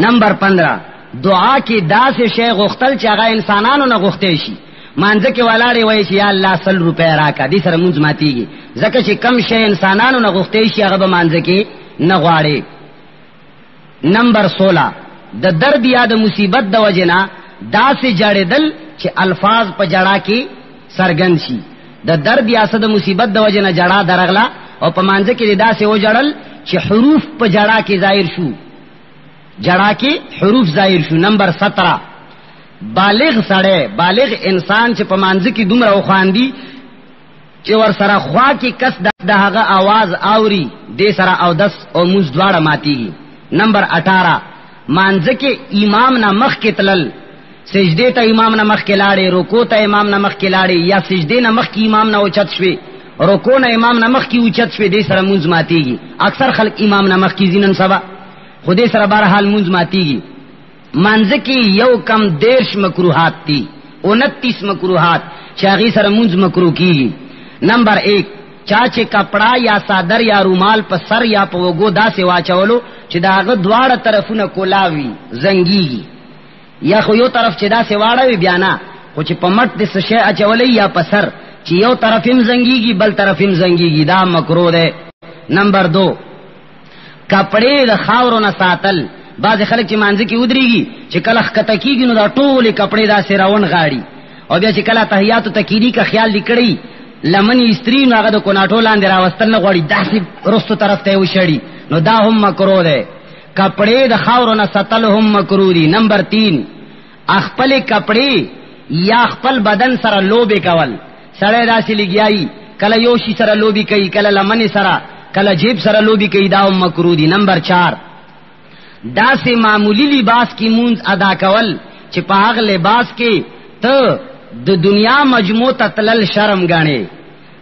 نمبر 15 دعا کې داسې شی غوښتل چې هغه انسانانو نه غوښتي شي مانځه کې ولاړې وای چې یا الله 100 روپے راکا دې سره مونږ ماتيږي ځکه چې کم شی انسانانو نه غوښتي شي هغه به مانځه کې نه غواړي. نمبر 16 د درد یا د مصیبت د وجنا دا سے جړېدل چې الفاظ په جړه کې سرګن شي د درد یا د مصیبت د وجنا جړه درغلا او په مانځه کې دا سے و جړل چې حروف په جړه کې ظاهر شو جړه کې حروف ظاهر شو. نمبر 17 بالغ سړی بالغ انسان چې په مانځه کې دومره خواندي چې ور سره خوا کې کس د هغه आवाज اوري دې سره او 10 او موږ دواړه ماتيږي. نمبر 18 مانځه کې امام نه مخ کې تلل سجده ته امام نه مخ کې لاړې رکوع ته امام نه مخ کې لاړې یا سجده نه مخ کې امام نه اوچت شوي رکوع نه امام نه مخ کې اوچت شوي دې سره مونږ ماتيږي. اکثر خلک امام نه مخ کې زینن سبا خو دې سره بهر حال مونږ ماتيږي. مانځه کې یو کم 13 مکروهات دي 29 مکروهات چې هغه سره مونږ مکروه کیږي. نمبر 1 چاچه کپڑا یا صادر یا رومال په سر یا په وګو داسې واچولو چې داغه دواړه طرفونه کولاوي زنګيږي یا خو یو طرف چې داسې واړوي بیا نه خو چې په مټ د څه شی اچولې یا په سر چې یو طرف هم زنګيږي بل طرف هم زنګيږي دا مکروه ده. نمبر 2 کپڑے د خاورو نه ساتل بعض خلک چې مانځي کې ودرېږي چې کله خطه کېږي نو دا ټول کپڑے داسې راون غاړي او بیا چې کله تحیات او تکیری کا خیال لیکړي لمنی استری نو هغه د کوناټو لاندې راوستل نه غوړي داسې رستو طرف ته وشړي نو دا هم مکروه ده. کپڑے د خاورو نه ساتل هم مکروه دي. نمبر 3 خپل کپڑے یا خپل بدن سره لوبې کول سره داسې لګیایي کله یو شي سره لوبې کوي کله لمنی سره کله جیب سره لوبې کوي دا هم مکروه دي. نمبر 4 داسې معمولی لباس کې مونږ ادا کول چې په هغه لباس کې ته د دنیا مجموع تتلل شرم غاڼې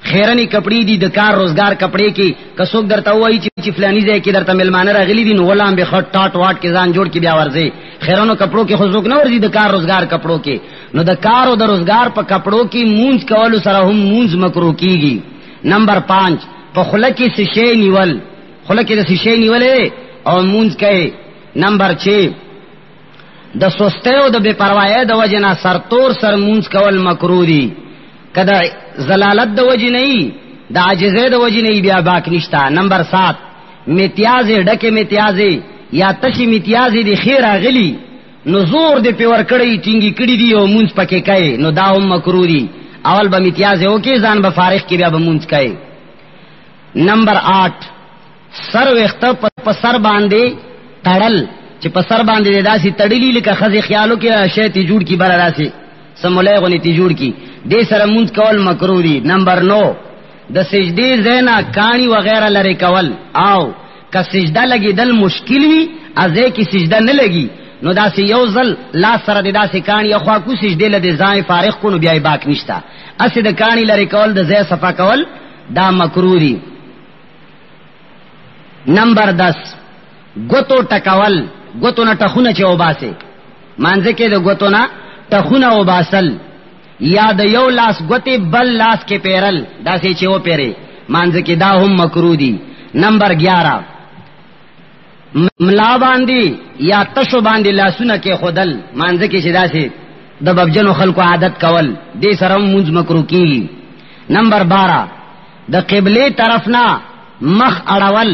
خیرنی کپڑی دی د کار روزگار کپڑے کې کڅوک درته وایي چې فلانی ځای کې درته ملمانه راغلي دي نو غلام به خټ ټاټ واټ کې ځان جوړ کې بیا ورځي خیرونو کپڑو کې خو څوک نه ورځي د کار روزگار کپڑو کې نو د کار او د روزگار په کپڑو کې مونږ کول سره هم مونږ مکروه کیږي. نمبر 5 په خله کې شیشې نیول خله کې د شیشې نیولې او مونږ کوي. نمبر 6 د سسته او د بے پروايي د وجنا سرتور سر مونږ کول مکروه دي کدا زلالت د وجې نه د عاجزه د وجې نه بیا باک نشتا نمبر 7 میتیازه ډکه میتیازه یا تشی میتیازه دی خیر اغلی نو زور دی پیور کړی ټینګي کړی دی او مونږ پکې کای نو دا هم مکروه دي اول به میتیازه وکي ځان به فارغ کې بیا به مونږ کای نمبر 8 سر وخت په سر باندې تړل چې په سر باندې داسي تړلی لکه خزي خیالو کې شیطان جوړ کی بل راسي سمولای غونی تی جوړ کی دې سره مونږ کول مکروه دي نمبر 9 د سجدي زینا کانی وغیرہ لری کول او که سجده لګی دل مشکل وی ازه کی سجده نه لګی نو داسې یو ځل لا سره د داسې کانی خوا کو سجده لده ځای فارغ کو نو بیا باک نشتا اسه د کانی لری کول د ځای صفا کول دا مکروه دي نمبر 10 غوتو ټکول غوتو نه ټخونه چې وباسه مانځه کې د غوتو نه ټخونه وباسل یا د یو لاس غوتی بل لاس کې پیرل داسې چې و پیره مانځه کې دا هم مکروه دي نمبر 11 ملا باندې یا تشو باندې لاسونه کې خودل مانځه کې چې داسې د ببجنو خلکو عادت کول دې سره مونږ مکروه کیږي نمبر 12 د قبله طرف نه مخ اړول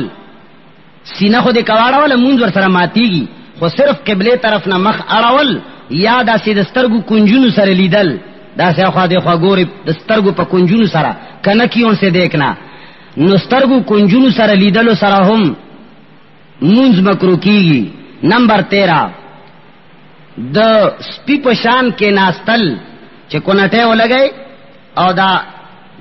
سینه خو دې کواړول مونږ ور سره ماتيږي خو صرف قبله طرف نه مخ اړول یا داسې د سترګو کنجونو سره لیدل داسې خو دې خو ګوري د سترګو په کنجونو سره کنه کیون سے دیکھنا نو سترګو کنجونو سره لیدلو سره هم مونږ مکروه کیږي نمبر 13 د سپی په شان کې ناستل چې کونټه ولګي او دا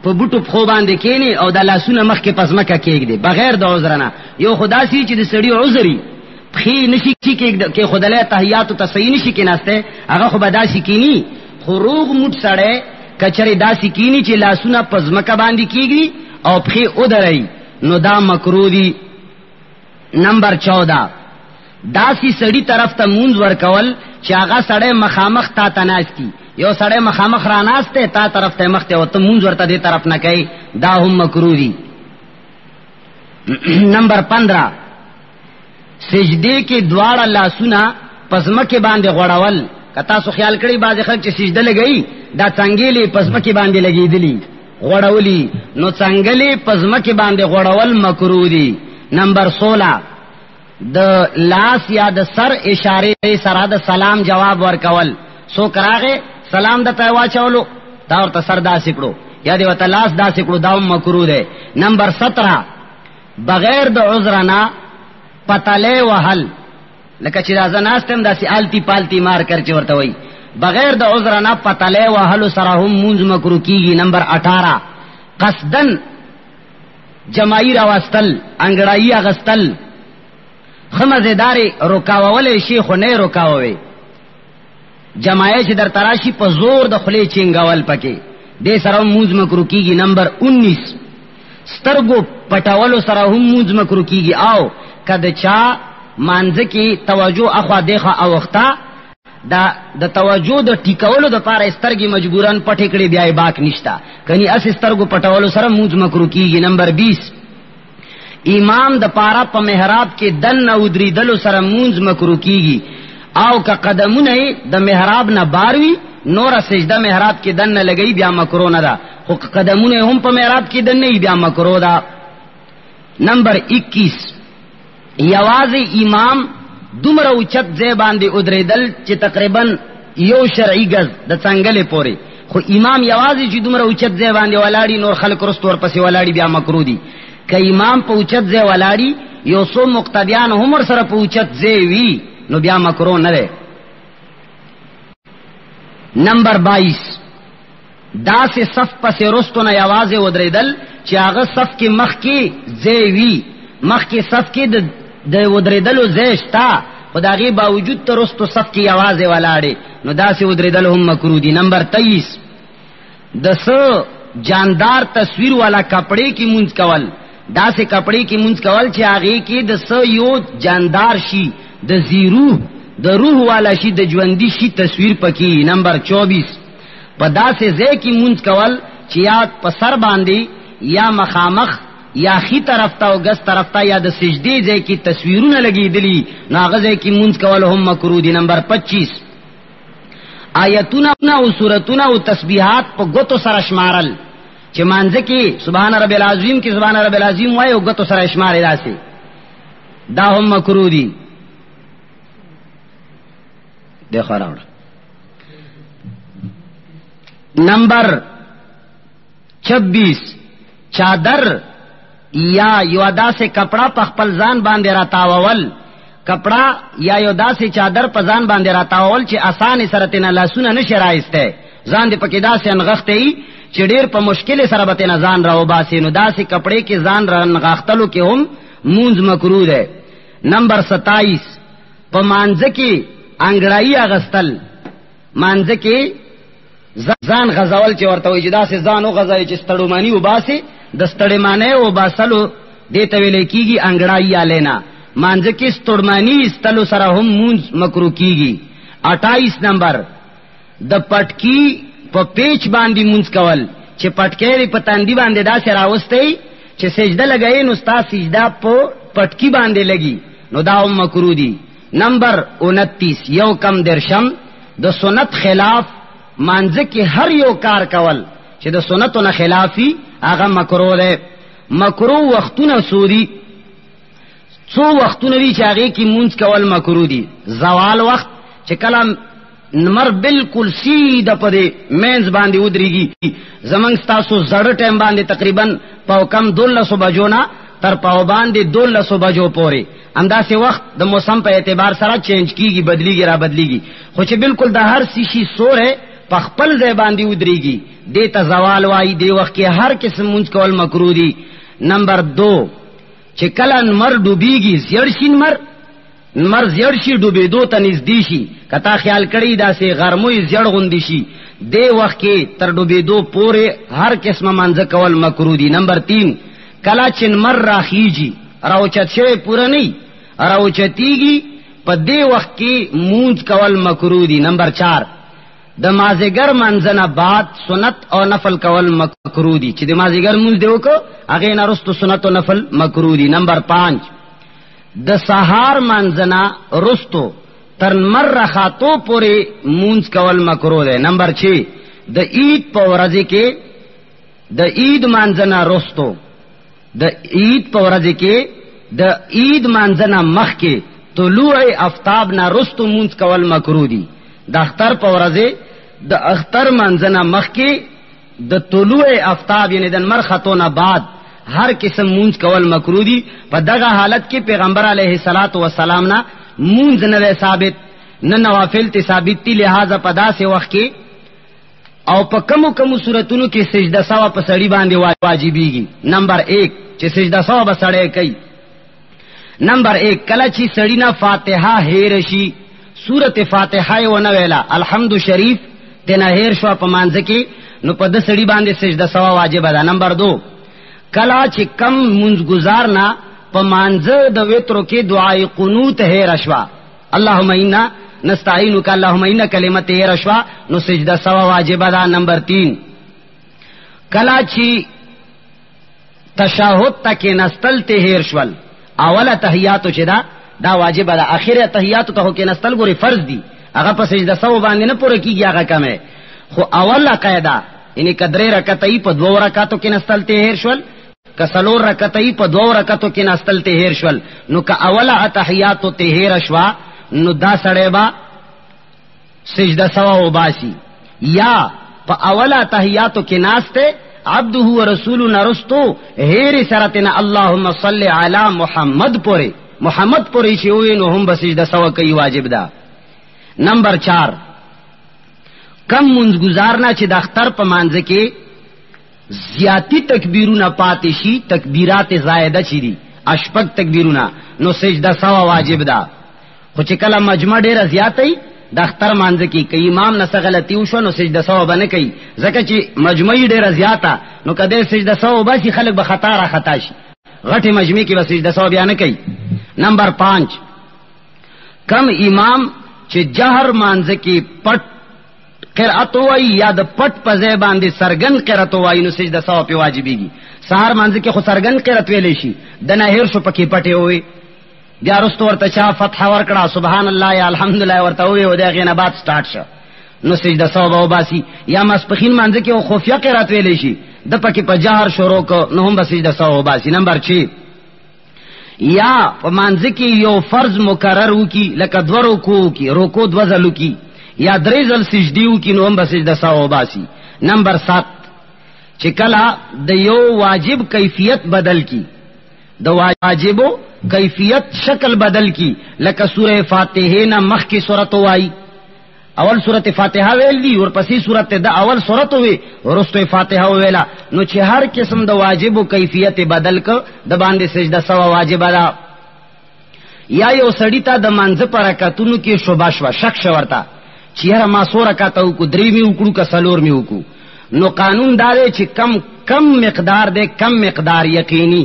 په بوټو په باندې کېنی او د لاسونه مخ کې پزماکه کېږي بغیر د عذر نه یو خداسي چې د سړی عذري خې نشي کې خدای تحیات او تصین نشي کې ناشته هغه خو بداسي کینی خروغ موټ سړی کچري داسي کینی چې لاسونه پزماکه باندې کېږي او په او درای نو دا مکروه دي نمبر 14 داسي سړی طرف ته مونږ ورکول چې هغه سړی مخامخ تا تناستی یو سړی مخامخ را ناشته تا طرف ته مخ ته وته مونږ ورته دې طرف نه کوي دا هم مکروه دي نمبر 15 سجده کې دواړه لاسونه پزمکه باندې غړول کتا سو خیال کړی باز خلک چې سجده لګئی دا څنګهلی پزمکه باندې لګیدلی غړولی نو څنګهلی پزمکه باندې غړول مکروه دي نمبر 16 د لاس یا د سر اشاره سره د سلام جواب ورکول سو کراغه سلام د پیوا چولو دا ورته سر داسې کړو یا دی وته لاس داسې کړو دا مکروه ده نمبر 17 بغیر د عذر نه پتاله وهل لکه چې دا زناستم داسې آلتی پالتی مار کړ چې ورته وای بغیر د عذر نه پتاله وهل سره هم مونږ مکروه کیږي نمبر 18 قصدن جماعی راوستل انګړای اغستل خمزداري رکاوول شیخ نه رکاوي جماعی چې در تراشی په زور د خلی چنګول پکې دې سره موز مکروه کیږي نمبر 19 سترګو پټاولو سره هم موز مکروه کیږي او کله چا مانځ کې توجه اخوا دیخه او وخته دا د توجه د ټیکولو د پاره سترګې مجبورن پټې کړي بیا باک نشتا کني اس سترګو پټولو سره موز مکروه کیږي نمبر 20 امام د پاره په محراب کې دن او دریدلو سره موز مکروه کیږي او که قدمونه د محراب نه باروي نور سجده محراب کې دن نه لګي بیا مکروه نه ده خو قدمونه هم په محراب کې دن نه بیا مکروه ده نمبر 21 یوازې امام دومره اوچت ځای باندې ودرېدل چې تقریبا یو شرعي غز د څنګهله پوري خو امام یوازې چې دومره اوچت ځای باندې ولاړی نور خلک رستور پسې ولاړی بیا مکروه دي که امام په اوچت ځای ولاړی یو څو مقتدیان هم سره په اوچت ځای وی نو بیا مکروه نه ده نمبر 22 دا سه صف پسې رستو نه یوازې ودرېدل چې هغه صف کې مخ کې ځای وی مخ کې صف کې د ودریدلو زیشتا خدای باوجود تر رستو صف کی आवाज ولاړې نو داسې ودریدل هم مکروه دي نمبر 23 د سو جاندار تصویر والا کپڑے کی مونږ کول داسې کپڑے کی مونږ کول چې هغه کې د سو یو جاندار شي د زیرو د روح والا شي د ژوندۍ شي تصویر پکې نمبر 24 په داسې ځای کې مونږ کول چې یا په سر باندې یا مخامخ یا خی طرف ته او ګس طرف ته یا د سجدي ځای کې تصویرونه لګیدلی نو هغه ځای کې مونږ کول هم مکروه دي. نمبر 25 آیتونه او سورتونه او تسبیحات په غوتو سره شمارل چې مانځه کې سبحان رب العظیم کې سبحان رب العظیم وای او غوتو سره شمارل راسي دا هم مکروه دي. دیکھو راوړه. نمبر 26 چادر یا یو داسې کپڑا په خپل ځان باندې راتاول، کپڑا یا یو داسې چادر په ځان باندې راتاول چې اسانه سره تنه لاسونه نشي راایسته، ځان دې پکې داسې انغخته ای چې ډیر په مشکل سره به تنه ځان راو باسي، نو داسې کپڑے کې ځان رانغختلو کې هم مونږ مکروه ده. نمبر 27 په مانځه کې انګړای اغستل، مانځه کې ځان غزول چې ورته وي چې داسې ځان او غزای چې ستړمانی وباسي، د ستړمانه او باسلو دته ویل کیږي انګړای یا لینا. مانځه کې ستړمانی استلو سره هم مونږ مکروه کیږي. 28 نمبر د پټکی په پیچ باندې مونږ کول چې پټکی په تاندی باندې داسې راوستي چې سجده لګای نو ستا سجده په پټکی باندې لګي نو دا هم مکروه دي. نمبر 29 یو کم درشم د سنت خلاف مانځه کې هر یو کار کول چې د سنتو نه خلافي هغه مکروه ده. مکروه وختونه سوري څو وختونه دي چې هغه کې مونږ کول مکروه دي. زوال وخت چې کلام نمر بالکل سیده پدې مینز باندې ودرېږي، زمنګ تاسو زړه ټیم باندې تقریبا پاو کم 12 بجو نه تر پاو باندې 12 بجو پورې انداسې وخت د موسم په اعتبار سره چینج کیږي، بدلیږي را بدلیږي، خو چې بالکل د هر شي سوره په خپل ځای باندې ودرېږي دې ته زوال وایي. دې وخت کې هر قسم مونږ کول مکروه دي. نمبر 2 چې کله نمر ډوبېږي زیړ شي، نمر زیړ شي ډوبېدو ته نږدې شي، کته خیال کړی داسې غرموي زیړ غوندې شي، دې وخت کې تر ډوبېدو پورې هر قسمه مانځه کول مکروه دي. نمبر 3 کله چې نمر راخیږي راوچت شوی پوره نه راوچتیږي په دې وخت کې مونږ کول مکروه دي. نمبر 4 د مازیګر منځنه بعد سنت او نفل کول مکروه دي چې د مازیګر مونږ دیو کو هغه نه رستو سنت او نفل مکروه دي. نمبر 5 د سحار منځنه رستو تر مر خاتو پورې مونږ کول مکروه ده. نمبر 6 د عید په ورځ کې د عید منځنه رستو د عید په ورځ کې د عید منځنه مخ کې طلوع آفتاب نه رستو مونږ کول مکروه دي. د اختر په ورځ د اختر منځنه مخ کې د طلوع آفتاب یعنی د نمر خطونه بعد هر قسم مونږ کول مکروه دي. په دغه حالت کې پیغمبر علیه الصلاۃ والسلام نه مونږ نه ثابت نه نوافل ته ثابت دي، لہذا په داسې وخت کې او په کومو صورتونو کې سجده سوا په سړی باندې واجبېږي. نمبر 1 چې سجده سوا به سړی کوي. نمبر 1 کله چې سړی نه فاتحه هیر شي، سورۃ فاتحه و نه ویلا الحمد شریف تنه هیر شو په مانځ کې نو په د سړی باندې سجده سوا واجب ده. نمبر 2 کله چې کم منځ گزار نه په مانځ د وترو کې دعای قنوت هیر شوا، اللهم انا نستعینک اللهم ان کلمت هیر شوا نو سجده سوا واجب ده. نمبر 3 کله چې تشهود تک نستل ته هیر شول، اوله تحیاتو چې دا واجب ده، اخره تحیاتو ته کې نستل ګوري فرض دي، هغه په سجده سوا باندې نه پوره کیږي، هغه کمه. خو اوله قاعده یعنی کدرې رکعتې په 2 رکعاتو کې نستل ته هیر شول، کسلور رکعتې په 2 رکعاتو کې نستل ته هیر شول، نو که اوله تحیاتو ته هیر شوا نو دا سړی با سجده سوا وباسي. یا په اوله تحیاتو کې ناشته عبده ورسول نرستو هیر سرتنا اللهم صل علی محمد پوره محمد پوری چې وي نو هم بسجده سوا کوي واجب ده. نمبر 4 کم منځ گزارنا چې د اختر په مانځ کې زیاتی تکبیرونه پاتې شي، تکبیرات زائده چي دي اشپک تکبیرونه نو سجده سوا واجب ده. خو چې کله مجمع ډیره زیاتې د اختر مانځ کې کوي امام نه غلطي وشو نو سجده سوا باندې کوي، ځکه چې مجمع ډیره زیاته نو کله سجده سوا باسي خلک به خطا شي، غټي مجمع کې به سجده سوا بیان کوي. نمبر 5 کم امام چې جهر مانځ کې پټ قرأت وای یا د پټ په ځای باندې سرګن قرأت وای نو سجده سوا په واجبېږي. سهار مانځ کې خو سرګن قرات ویلې شي د نه هیر شو پکې پټې وي بیا رستو ورته چا فتح ورکړه سبحان الله یا الحمدلله ورته وي او دا غینه بعد سٹارټ شو نو سجده سوا او باسی یا مسپخین مانځ کې او خفیا قرات ویلې شي د پکې په جهر شروع کو نو هم سجده سوا او باسی نمبر 6 یا په مانځ کې یو فرض مکرر وکي لکه دو رکوع کی رکوع دو ځلو کی یا درې ځل سجدي وکي نو هم سجده سوا او باسی نمبر 7 چې کله د یو واجب کیفیت بدل کی د واجبو کیفیت شکل بدل کی لکه سورہ فاتحه نه مخ کی سورۃ وای اول سورۃ فاتحه ویل دی اور پسې سورۃ د اول سورۃ وی ورسته فاتحه ویلا نو چې هر قسم د واجبو کیفیت بدل ک د باندې سجده سوا واجب ده یا یو سړی ته د منځ پر رکعتونو کې شوبه شو شک شورتا چې ما سو رکعتو کو درې می وکړو ک سلور می وکړو نو قانون دا دی چې کم مقدار دے کم مقدار یقینی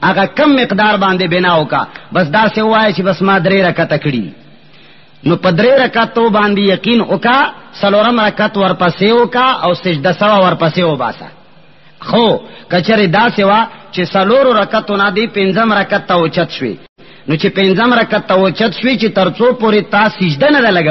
اگر کم مقدار باندې بنا وکا بس دا سے وای چې بس ما درې رکعت کړي نو په درې رکعتو باندې یقین وکا سلورم رکعت ورپسې وکا او سجده سوا ورپسې وباسا خو کچره دا سوا چې سلور رکعتو نه دی پنځم رکعت ته اوچت شوي نو چې پنځم رکعت ته اوچت شوي چې ترڅو پورې تا سجده نه لګا